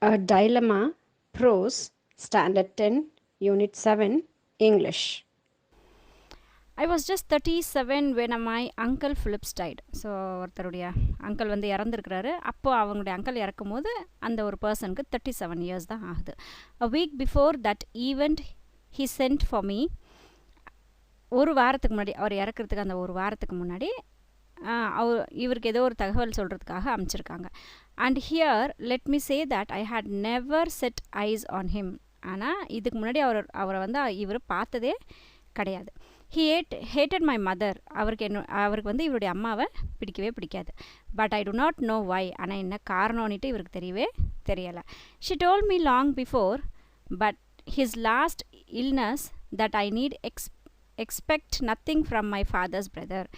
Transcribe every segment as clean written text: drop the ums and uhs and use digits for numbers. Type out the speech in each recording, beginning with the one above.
A Dilemma, Prose, Standard 10, Unit 7, English. I was just 37 when my uncle Phillips died. So ஒருத்தருடைய uncle வந்து இறந்துருக்கிறாரு. அப்போது அவங்களுடைய uncle இறக்கும் போது அந்த ஒரு பர்சனுக்கு 37 இயர்ஸ் தான் ஆகுது. A week before that event he sent for me. ஒரு வாரத்துக்கு முன்னாடி அவர் இறக்கிறதுக்கு அந்த ஒரு வாரத்துக்கு முன்னாடி இவருக்கு ஏதோ ஒரு தகவல் சொல்கிறதுக்காக அனுப்பிச்சிருக்காங்க. And here let me say that I had never set eyes on him. ஆனால் இதுக்கு முன்னாடி அவரை வந்து இவர் பார்த்ததே கிடையாது. Hated my mother. அவருக்கு வந்து இவருடைய அம்மாவை பிடிக்கவே பிடிக்காது. But I do not know why. ஆனால் என்ன காரணம்னுட்டு இவருக்கு தெரியவே தெரியலை. She told me long before but his last illness that I need expect nothing from my father's brother.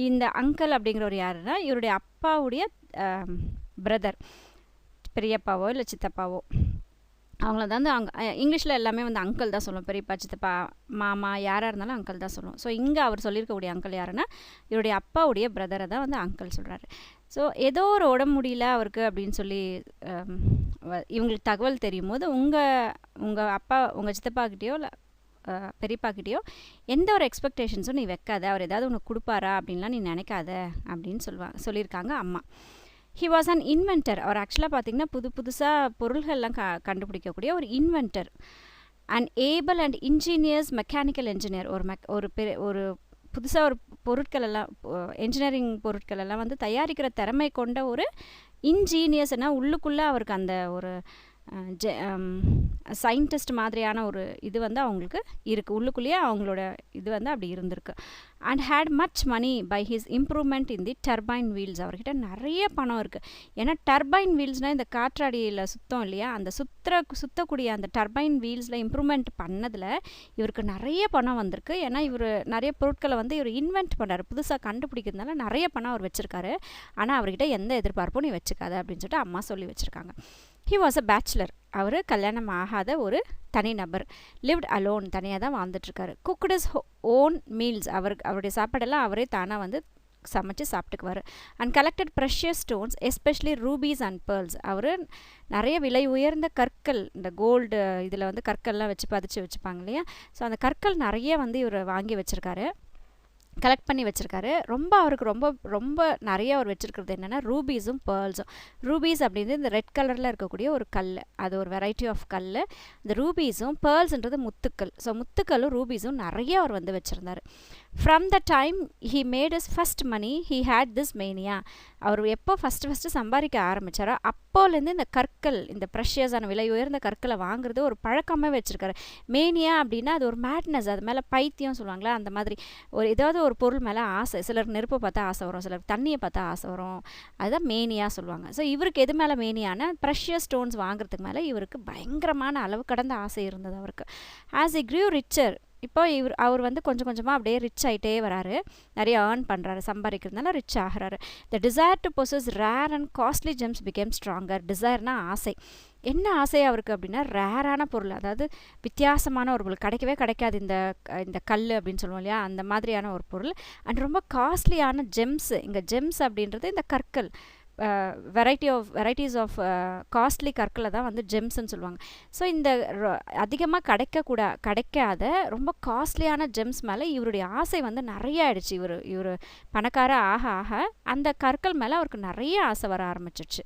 இந்த அங்கிள் அப்படிங்கிறவர் யாருன்னா இவருடைய அப்பாவுடைய பிரதர், பெரியப்பாவோ இல்லை சித்தப்பாவோ, அவங்கள தான் வந்து இங்கிலீஷில் எல்லாமே வந்து அங்கிள் தான் சொல்லுவோம். பெரியப்பா, சித்தப்பா, மாமா, யாராக இருந்தாலும் அங்கிள் தான் சொல்லுவோம். ஸோ இங்கே அவர் சொல்லியிருக்கக்கூடிய அங்கிள் யாருன்னா இவருடைய அப்பாவுடைய பிரதரை தான் வந்து அங்கிள் சொல்கிறாரு. ஸோ ஏதோ ஒரு உடம்பு முடியல அவருக்கு அப்படின்னு சொல்லி இவங்களுக்கு தகவல் தெரியும் போது உங்கள் அப்பா, உங்கள் சித்தப்பாக்கிட்டேயோ இல்லை பெரியப்பாக்கிட்டேயோ எந்த ஒரு எக்ஸ்பெக்டேஷன்ஸும் நீ வைக்காத, அவர் ஏதாவது உனக்கு கொடுப்பாரா அப்படின்லாம் நீ நினைக்காத அப்படின்னு சொல்லியிருக்காங்க அம்மா. He was an inventor. அவர் ஆக்சுவலாக பார்த்திங்கன்னா புதுசாக பொருள்கள்லாம் கண்டுபிடிக்கக்கூடிய ஒரு inventor. And able and ingenious mechanical engineer. ஒரு புதுசாக ஒரு பொருட்கள் எல்லாம், என்ஜினியரிங் பொருட்கள் எல்லாம் வந்து தயாரிக்கிற திறமை கொண்ட ஒரு இன்ஜீனியஸ்னால் உள்ளுக்குள்ளே அவருக்கு அந்த ஒரு சயின்டிஸ்ட் மாதிரியான ஒரு இது வந்து அவங்களுக்கு இருக்குது. உள்ளுக்குள்ளேயே அவங்களோட இது வந்து அப்படி இருந்திருக்கு. And had much money by his improvement in the turbine wheels. அவர்கிட்ட நிறைய பணம் இருக்குது. ஏன்னா டர்பைன் வீல்ஸ்னால் இந்த காற்றாடியில் சுத்தம் இல்லையா, அந்த சுத்தக்கூடிய அந்த டர்பைன் வீல்ஸில் இம்ப்ரூவ்மெண்ட் பண்ணதில் இவருக்கு நிறைய பணம் வந்திருக்கு. ஏன்னா இவர் நிறைய பொருட்களை வந்து இவர் இன்வென்ட் பண்ணுறாரு, புதுசாக கண்டுபிடிக்கிறதுனால நிறைய பணம் அவர் வச்சுருக்காரு. ஆனால் அவர்கிட்ட எந்த எதிர்பார்ப்பும் நீ வச்சுக்காத அப்படின்னு சொல்லிட்டு அம்மா சொல்லி வச்சுருக்காங்க. He was a bachelor. அவர் கல்யாணம் ஆகாத ஒரு தனி நபர். லிவ்ட் அலோன், தனியாக தான் வாழ்ந்துட்டுருக்காரு. Cooked his own meals. அவருடைய சாப்பாடெல்லாம் அவரே தானாக வந்து சமைச்சு சாப்பிட்டுக்குவார். And collected precious stones especially rubies and pearls. அவர் நிறைய விலை உயர்ந்த கற்கள், இந்த கோல்டு இதில் வந்து கற்கள்லாம் வச்சு பதிச்சு வச்சுப்பாங்க இல்லையா, ஸோ அந்த கற்கள் நிறைய வந்து இவர் வாங்கி வச்சுருக்காரு, கலெக்ட் பண்ணி வச்சுருக்காரு. அவருக்கு ரொம்ப நிறைய அவர் வச்சுருக்கிறது என்னென்னா ரூபீஸும் பேர்ல்ஸும். ரூபீஸ் அப்படின்றது இந்த ரெட் கலரில் இருக்கக்கூடிய ஒரு கல், அது ஒரு வெரைட்டி ஆஃப் கல். இந்த ரூபீஸும் பேர்ல்ஸ்ன்றது முத்துக்கள். ஸோ முத்துக்களும் ரூபீஸும் நிறைய அவர் வந்து வச்சுருந்தார். From the time he made his first money he had this mania. அவர் எப்போ ஃபஸ்ட்டு சம்பாதிக்க ஆரம்பித்தாரோ அப்போலேருந்து இந்த கற்கள், இந்த ப்ரெஷியஸான விலை உயர்ந்த கற்களை வாங்குறது ஒரு பழக்கமாக வச்சுருக்காரு. மேனியா அப்படின்னா அது ஒரு மேட்னஸ், அது மேலே பைத்தியம் சொல்லுவாங்களா, அந்த மாதிரி ஏதாவது ஒரு பொருள் மேலே ஆசை. சிலருக்கு நெருப்பை பார்த்தா ஆசை வரும், சிலருக்கு தண்ணியை பார்த்தா ஆசை வரும், அதுதான் மேனியா சொல்லுவாங்க. ஸோ இவருக்கு எது மேலே மேனியான ப்ரெஷியஸ் ஸ்டோன்ஸ் வாங்குறதுக்கு மேலே இவருக்கு பயங்கரமான அளவு கடந்த ஆசை இருந்தது அவருக்கு. ஆஸ் எ க்ரூ ரிச்சர், இப்போ அவர் வந்து கொஞ்சம் கொஞ்சமாக அப்படியே ரிச் ஆகிட்டே வராரு, நிறைய ஏர்ன் பண்ணுறாரு, சம்பாதிக்கிறதுனால ரிச் ஆகிறாரு. The desire to possess rare and costly gems became stronger. டிசைர்னா ஆசை. என்ன ஆசை அவருக்கு அப்படின்னா ரேரான பொருள், அதாவது வித்தியாசமான ஒரு பொருள், கிடைக்கவே கிடைக்காது இந்த கல் அப்படின்னு சொல்லுவோம் இல்லையா, அந்த மாதிரியான ஒரு பொருள். அண்ட் ரொம்ப காஸ்ட்லியான ஜெம்ஸ். இங்கே ஜெம்ஸ் அப்படின்றது இந்த கற்கள், வெரைட்டிஸ் ஆஃப் காஸ்ட்லி கற்களை தான் வந்து ஜெம்ஸ்ன்னு சொல்லுவாங்க. ஸோ இந்த அதிகமாக கிடைக்காத ரொம்ப காஸ்ட்லியான ஜெம்ஸ் மேலே இவருடைய ஆசை வந்து நிறைய ஆயிடுச்சு. இவர் பணக்கார ஆக ஆக அந்த கற்கள் மேலே அவருக்கு நிறைய ஆசை வர ஆரம்பிச்சிடுச்சு.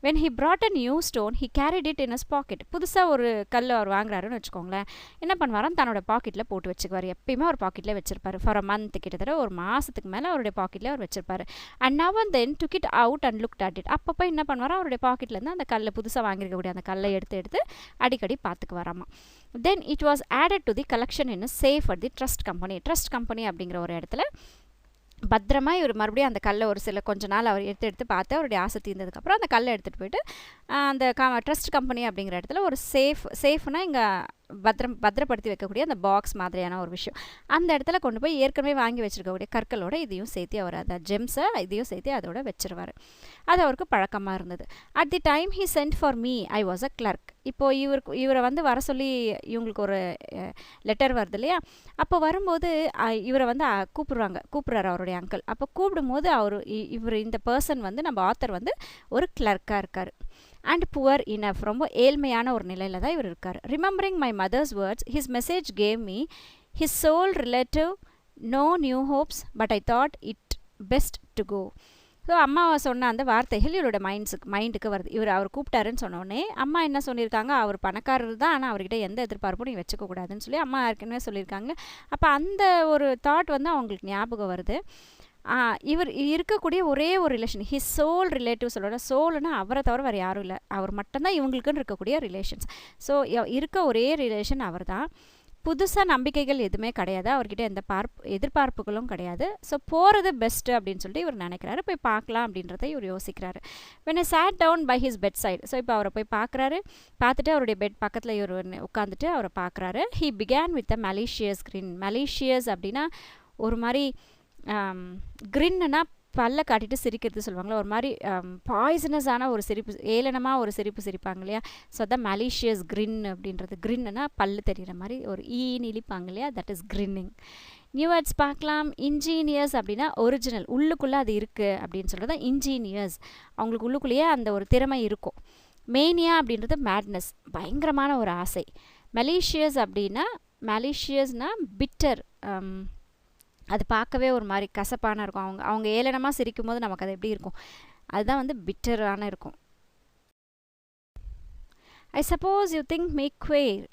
when he brought a new stone he carried it in his pocket. புதுசாக ஒரு கல் அவர் வாங்குறாருன்னு வச்சுக்கோங்களேன், என்ன பண்ணுவாராம், தன்னோட பாக்கெட்டில் போட்டு வச்சுக்குவார். எப்பயுமே ஒரு பாக்கெட்டில் வச்சிருப்பாரு. ஃபார் அ மந்த், கிட்டத்தட்ட ஒரு மாதத்துக்கு மேலே அவருடைய பாக்கெட்டில் அவர் வச்சிருப்பாரு. And now and then took it out and looked at it. அப்பப்போ என்ன பண்ணுவாரா, அவருடைய பாக்கெட்லேருந்து அந்த கல்லை, புதுசாக வாங்கியிருக்கக்கூடிய அந்த கல்லை எடுத்து அடிக்கடி பார்த்துக்கு வராமா. then it was added to the collection in a safe at the trust company அப்படிங்கிற ஒரு இடத்துல பத்திரமா இவர் மறுபடியும் அந்த கல்லை கொஞ்ச நாள் அவர் எடுத்து பார்த்து அவருடைய ஆசை தீர்ந்ததுக்கப்புறம் அந்த கல்லை எடுத்துகிட்டு போயிட்டு அந்த ட்ரஸ்ட் கம்பெனி அப்படிங்கிற இடத்துல ஒரு சேஃப்னா இங்கே பத்திரப்படுத்தி வைக்கக்கூடிய அந்த பாக்ஸ் மாதிரியான ஒரு விஷயம், அந்த இடத்துல கொண்டு போய் ஏற்கனவே வாங்கி வச்சுருக்கக்கூடிய கற்களோட இதையும் சேர்த்து அவர் அந்த ஜெம்ஸை இதையும் சேர்த்து அதோட வச்சிருவார். அது அவருக்கு பழக்கமாக இருந்தது. At the time he sent for me I was a clerk. இப்போது இவரை வந்து வர சொல்லி இவங்களுக்கு ஒரு லெட்டர் வருது இல்லையா, அப்போ வரும்போது இவரை வந்து கூப்பிட்றாரு அவருடைய அங்கிள். அப்போ கூப்பிடும்போது இவர் இந்த பர்சன் வந்து நம்ம ஆத்தர் வந்து ஒரு கிளர்க்காக இருக்கார். அண்ட் புவர் இனஃப், ரொம்ப ஏழ்மையான ஒரு நிலையில் தான் இவர் இருக்கார். Remembering my mother's words, his message gave me his sole relative no new hopes but I thought it best to go. So அம்மா சொன்ன அந்த வார்த்தைகள் இவரோட மைண்டுக்கு வருது. அவர் கூப்பிட்டாருன்னு சொன்னோடனே அம்மா என்ன சொல்லியிருக்காங்க, அவர் பணக்காரர் தான், ஆனால் அவர்கிட்ட எந்த எதிர்பார்ப்பும் நீ வச்சுக்கக்கூடாதுன்னு சொல்லி அம்மா ஏற்கனவே சொல்லியிருக்காங்க. அப்போ அந்த ஒரு தாட் வந்து அவங்களுக்கு ஞாபகம் வருது. இவர் இருக்கக்கூடிய ஒரே ஒரு ரிலேஷன், ஹிஸ் சோல் ரிலேட்டிவ் சொல்கிற, சோல்னா அவரை தவிர வேறு யாரும் இல்லை, அவர் மட்டும்தான் இவங்களுக்குன்னு இருக்கக்கூடிய ரிலேஷன்ஸ். ஸோ இருக்க ஒரே ரிலேஷன் அவர் தான். புதுசாக நம்பிக்கைகள் எதுவுமே கிடையாது, அவர்கிட்ட எந்த எதிர்பார்ப்புகளும் கிடையாது. ஸோ போகிறது பெஸ்ட்டு அப்படின்னு சொல்லிட்டு இவர் நினைக்கிறாரு. போய் பார்க்கலாம் அப்படின்றத இவர் யோசிக்கிறாரு. when I sat down by his bedside, so இப்போ அவரை போய் பார்க்குறாரு. பார்த்துட்டு அவருடைய பெட் பக்கத்தில் இவர் உட்காந்துட்டு அவரை பார்க்குறாரு. he began with a malicious grin. malicious அப்படின்னா ஒரு மாதிரி கிரின்னா பல்ல காட்டிட்டு சிரிக்கிறது சொல்லுவாங்களா, ஒரு மாதிரி பாய்சனஸான ஒரு சிரிப்பு, ஏளனமாக ஒரு சிரிப்பு சிரிப்பாங்க இல்லையா. ஸோ அதான் மலிஷியஸ் கிரின் அப்படின்றது. கிரின்னா பல்லு தெரிகிற மாதிரி ஒரு ஈன்னு இழிப்பாங்க இல்லையா, that is grinning. New words பார்க்கலாம். இன்ஜீனியஸ் அப்படின்னா ஒரிஜினல், உள்ளுக்குள்ளே அது இருக்குது அப்படின்னு சொல்கிறது தான் இன்ஜீனியஸ். அவங்களுக்கு உள்ளுக்குள்ளேயே அந்த ஒரு திறமை இருக்கும். மேனியா அப்படின்றது மேட்னஸ், பயங்கரமான ஒரு ஆசை. மலிஷியஸ் அப்படின்னா, மலிஷியஸ்னால் பிட்டர், அது பார்க்கவே ஒரு மாதிரி கசப்பான இருக்கும். அவங்க ஏளனமாக சிரிக்கும் போது நமக்கு அது எப்படி இருக்கும், அதுதான் வந்து பிட்டரான இருக்கும். I suppose you think me குவேர்.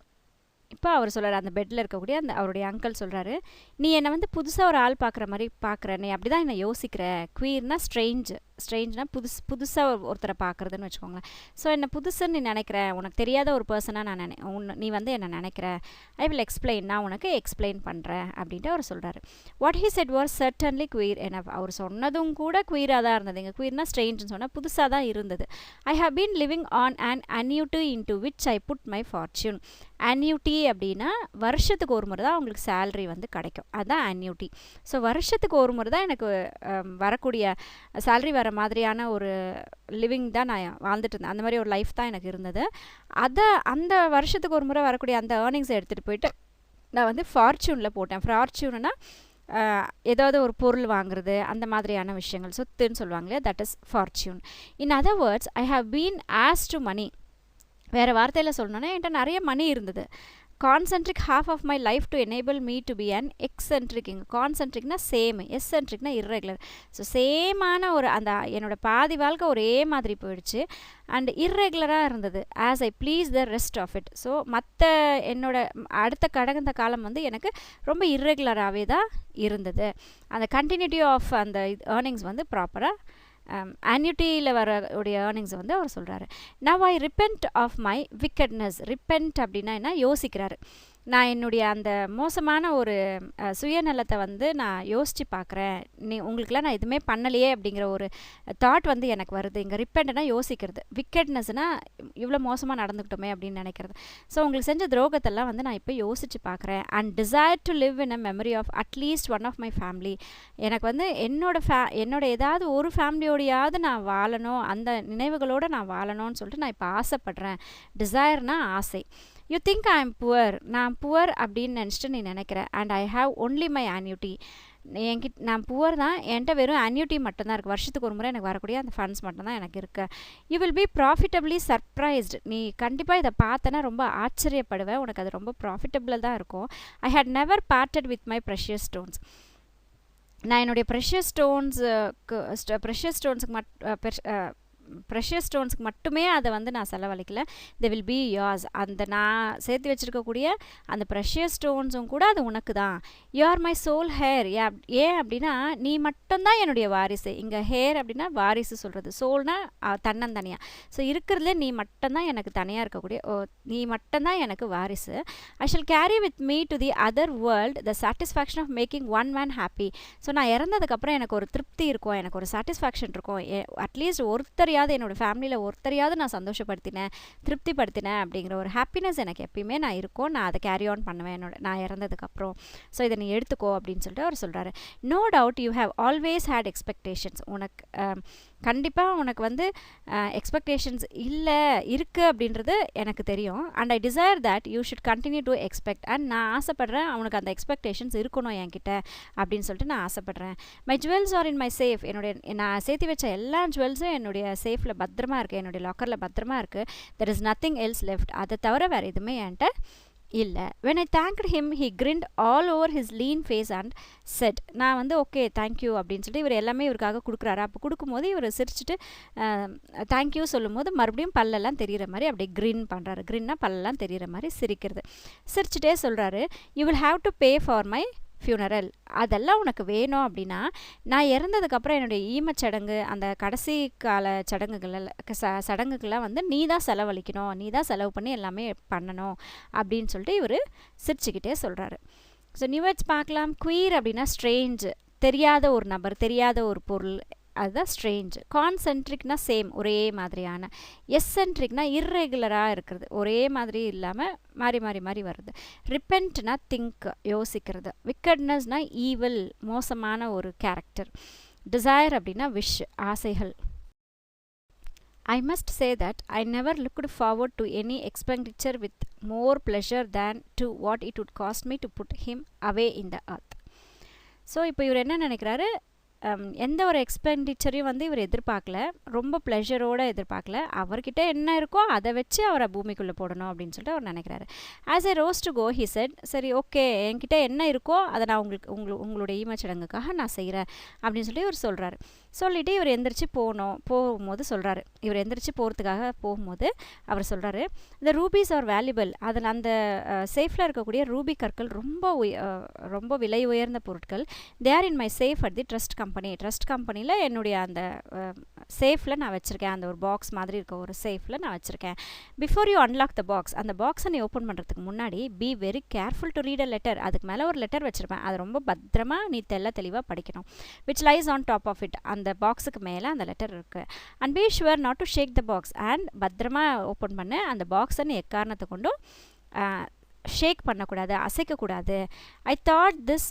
இப்போ அவர் சொல்கிறார், அந்த பெட்டில் இருக்கக்கூடிய அந்த அவருடைய அங்கிள் சொல்கிறாரு, நீ என்னை வந்து புதுசாக ஒரு ஆள் பார்க்குற மாதிரி பார்க்குற, நீ அப்படி தான் என்னை யோசிக்கிற. குவீர்னா ஸ்ட்ரேஞ்ச்னா புதுசாக ஒருத்தரை பார்க்குறதுன்னு வச்சுக்கோங்களேன். ஸோ என்னை புதுசுன்னு நீ நினைக்கிற, உனக்கு தெரியாத ஒரு பர்சனாக நான் நீ வந்து என்னை நினைக்கிற. ஐ வில் எக்ஸ்பிளைன், நான் உனக்கு எக்ஸ்பிளைன் பண்ணுறேன் அப்படின்ட்டு அவர் சொல்கிறாரு. What he said was certainly queer enough. அவர் சொன்னதும் கூட குவீராக தான் இருந்தது. இங்கே குவீர்னா ஸ்ட்ரேஞ்சுன்னு சொன்னால் புதுசாக தான் இருந்தது. I have been living on an annuity into which I put my fortune. annuity அப்படின்னா வருஷத்துக்கு ஒரு முறை தான் அவங்களுக்கு சேலரி வந்து கிடைக்கும், அதுதான் annuity. ஸோ வருஷத்துக்கு ஒரு முறை தான் எனக்கு வரக்கூடிய சேலரி வர மாதிரியான ஒரு லிவிங் தான் நான் வாழ்ந்துட்டு இருந்தேன். அந்த மாதிரி ஒரு லைஃப் தான் எனக்கு இருந்தது. அந்த வருஷத்துக்கு ஒரு முறை வரக்கூடிய அந்த ஏர்னிங்ஸை எடுத்துகிட்டு போயிட்டு நான் வந்து ஃபார்ச்சூனில் போட்டேன். ஃபார்ச்சூன்னா ஏதாவது ஒரு பொருள் வாங்குறது, அந்த மாதிரியான விஷயங்கள், சொத்துன்னு சொல்லுவாங்க இல்லையா, that is fortune. In other words, I have been as to money. வேறு வார்த்தையில் சொல்லணுன்னா என்கிட்ட நிறைய மணி இருந்தது. Concentric half of my life to enable me to be an eccentric. இங்கே கான்சென்ட்ரிக்னா சேம், எக்ஸென்ட்ரிக்னா இர்ரெகுலர். ஸோ சேமான ஒரு அந்த என்னோட பாதி வாழ்க்கை ஒரே மாதிரி போயிடுச்சு அண்ட் இர்ரெகுலராக இருந்தது. As I please the rest of it. So மற்ற என்னோட அடுத்த கடந்த காலம் வந்து எனக்கு ரொம்ப இர்ரெகுலராகவே தான் இருந்தது. அந்த கண்டினியூட்டி ஆஃப் அந்த ஏர்னிங்ஸ் வந்து ப்ராப்பராக annuity-ல வரக்கூடிய ஏர்னிங்ஸ் வந்து அவர் சொல்கிறாரு. Now I repent of my wickedness. Repent அப்படின்னா என்ன, யோசிக்கிறாரு. நான் என்னுடைய அந்த மோசமான ஒரு சுயநலத்தை வந்து நான் யோசித்து பார்க்குறேன். உங்களுக்குலாம் நான் எதுவுமே பண்ணலையே அப்படிங்கிற ஒரு தாட் வந்து எனக்கு வருது. இங்கே ரிப்பெண்ட்னா யோசிக்கிறது, விக்கெட்னஸ்னால் இவ்வளோ மோசமாக நடந்துக்கிட்டோமே அப்படின்னு நினைக்கிறது. ஸோ உங்களுக்கு செஞ்ச துரோகத்தெல்லாம் வந்து நான் இப்போ யோசித்து பார்க்குறேன். And desire to live in a memory of at least one of my family. எனக்கு வந்து என்னோட ஏதாவது ஒரு ஃபேமிலியோடையாவது நான் வாழணும், அந்த நினைவுகளோடு நான் வாழணும்னு சொல்லிட்டு நான் இப்போ ஆசைப்படுறேன். டிசைர்னா ஆசை. You think I am poor. நான் புவர் அப்படின்னு நினச்சிட்டு நீ நினைக்கிற. And I have only my annuity. நான் புவர் தான், என்கிட்ட வெறும் annuity மட்டும்தான் இருக்குது. வருஷத்துக்கு ஒரு முறை எனக்கு வரக்கூடிய அந்த ஃபண்ட்ஸ் மட்டும்தான் எனக்கு இருக்கு. You will be profitably surprised. நீ கண்டிப்பாக இதை பார்த்தனா ரொம்ப ஆச்சரியப்படுவேன், உனக்கு அது ரொம்ப ப்ராஃபிட்டபிளாக தான் இருக்கும். I had never parted with my precious stones. நான் என்னுடைய ப்ரெஷியஸ் ஸ்டோன்ஸுக்கு மட்டுமே அதை வந்து நான் செலவழிக்கல. They will be yours. அந்த நான் சேர்த்து வச்சுருக்கக்கூடிய அந்த ப்ரெஷியஸ் ஸ்டோன்ஸும் கூட அது உனக்கு தான். You are my sole heir. ஏன் அப்படின்னா நீ மட்டும்தான் என்னுடைய வாரிசு. இங்கே ஹேர் அப்படின்னா வாரிசு சொல்கிறது, சோல்னா தன்னந்தனியாக. ஸோ இருக்கிறதுல நீ மட்டும்தான் எனக்கு தனியாக இருக்கக்கூடிய, நீ மட்டும்தான் எனக்கு வாரிசு. I shall carry with me to the other world the satisfaction of making one man happy. So நான் இறந்ததுக்கப்புறம் எனக்கு ஒரு திருப்தி இருக்கும், எனக்கு ஒரு சாட்டிஸ்ஃபேக்ஷன் இருக்கும். அட்லீஸ்ட் ஒருத்தரையாவது, என்னோடய ஃபேமிலியில் ஒருத்தரையாவது நான் சந்தோஷப்படுத்தினேன், திருப்திப்படுத்தினேன் அப்படிங்கிற ஒரு ஹாப்பினஸ் எனக்கு எப்பயுமே நான் இருக்கும். நான் அதை கேரி ஆன் பண்ணுவேன் நான் இறந்ததுக்கப்புறம். ஸோ இதை நீ எடுத்துக்கோ அப்படின்னு சொல்லிட்டு அவர் சொல்கிறாரு. No doubt you have always had expectations. உனக்கு கண்டிப்பாக உனக்கு வந்து எக்ஸ்பெக்டேஷன்ஸ் இருக்குது அப்படின்றது எனக்கு தெரியும். And I desire that you should continue to expect. And நான் ஆசைப்பட்றேன் அவனுக்கு அந்த எக்ஸ்பெக்டேஷன்ஸ் இருக்கணும் என்கிட்ட அப்படின்னு சொல்லிட்டு நான் ஆசைப்பட்றேன். My jewels are in my safe. நான் சேர்த்து வச்ச எல்லா ஜுவல்ஸும் என்னுடைய சேஃபில் பத்திரமா இருக்குது, என்னுடைய லாக்கரில் பத்திரமா இருக்குது. There is nothing else left. அதை தவிர வேறு எதுவுமே என்கிட்ட இல்லை. When I thanked him he grinned all over his lean face and said. நான் வந்து ஓகே தேங்க்யூ அப்படின்னு சொல்லிட்டு இவர் எல்லாமே இவருக்காக கொடுக்குறாரு. அப்போ கொடுக்கும்போது இவர் சிரிச்சுட்டு தேங்க்யூ சொல்லும் போது மறுபடியும் பல்லெல்லாம் தெரிகிற மாதிரி அப்படியே கிரின் பண்ணுறாரு. கிரின்னா பல்லெல்லாம் தெரிகிற மாதிரி சிரிக்கிறது. சிரிச்சுட்டே சொல்கிறாரு, you will have to pay for my funeral. அதெல்லாம் உனக்கு வேணும் அப்படின்னா நான் இறந்ததுக்கப்புறம் என்னுடைய ஈமச்சடங்கு அந்த கடைசி கால சடங்குகள்லாம் வந்து நீ தான் செலவழிக்கணும், நீ தான் செலவு பண்ணி எல்லாமே பண்ணணும் அப்படின்னு சொல்லிட்டு இவர் சிரிச்சுக்கிட்டே சொல்கிறாரு. ஸோ நியூ வேர்ட்ஸ் பார்க்கலாம். குயர் அப்படின்னா ஸ்ட்ரேஞ்ச், தெரியாத ஒரு நபர், தெரியாத ஒரு பொருள், அதுதான் ஸ்ட்ரேஞ்ச். கான்சென்ட்ரிக்னா சேம், ஒரே மாதிரியான. எஸ்சென்ட்ரிக்னா இர்ரெகுலராக இருக்கிறது, ஒரே மாதிரி இல்லாமல் மாறி மாறி மாறி வருது. ரிப்பென்ட்னா திங்க், யோசிக்கிறது. விக்கட்னஸ்னா ஈவில், மோசமான ஒரு கேரக்டர். டிசைர் அப்படின்னா விஷ், ஆசைகள். I must say that I never looked forward to any expenditure with more pleasure than to what it would cost me to put him away in the earth. So இப்போ இவர் என்ன நினைக்கிறாரு, எந்த ஒரு எக்ஸ்பெண்டிச்சரையும் வந்து இவர் எதிர்பார்க்கல, ரொம்ப ப்ளஷரோடு எதிர்பார்க்கல. அவர்கிட்ட என்ன இருக்கோ அதை வச்சு அவரை பூமிக்குள்ளே போடணும் அப்படின்னு சொல்லிட்டு அவர் நினைக்கிறாரு. As a rose to go he said, சரி ஓகே என்கிட்ட என்ன இருக்கோ அதை நான் உங்களுடைய ஈமச்சடங்குக்காக நான் செய்கிறேன் அப்படின்னு சொல்லி இவர் சொல்கிறாரு. சொல்லிவிட்டு இவர் எந்திரிச்சு போகும்போது சொல்கிறாரு, இவர் எந்திரிச்சு போகிறதுக்காக போகும்போது அவர் சொல்கிறாரு, இந்த ரூபீஸ் ஆர் வேல்யூபிள். அதில் அந்த சேஃபில் இருக்கக்கூடிய ரூபி கற்கள் ரொம்ப விலை உயர்ந்த பொருட்கள். They are in my safe at the trust கம்பெனியில் என்னுடைய அந்த சேஃபில் நான் வச்சுருக்கேன். அந்த ஒரு பாக்ஸ் மாதிரி இருக்க ஒரு சேஃபில் நான் வச்சுருக்கேன். Before you unlock the box, அந்த பாக்ஸை நீ ஓப்பன் பண்ணுறதுக்கு முன்னாடி be very careful to read a letter. அதுக்கு மேலே ஒரு லெட்டர் வச்சுருப்பேன், அது ரொம்ப பத்திரமா நீ தெளிவாக படிக்கணும். Which lies on top of it, அந்த பாக்ஸுக்கு மேலே அந்த லெட்டர் இருக்குது. And be sure not to shake the box. அண்ட் பத்திரமா ஓப்பன் பண்ண அந்த பாக்ஸை நீ எக்காரணத்தை கொண்டும் ஷேக் பண்ணக்கூடாது, அசைக்கக்கூடாது. I thought this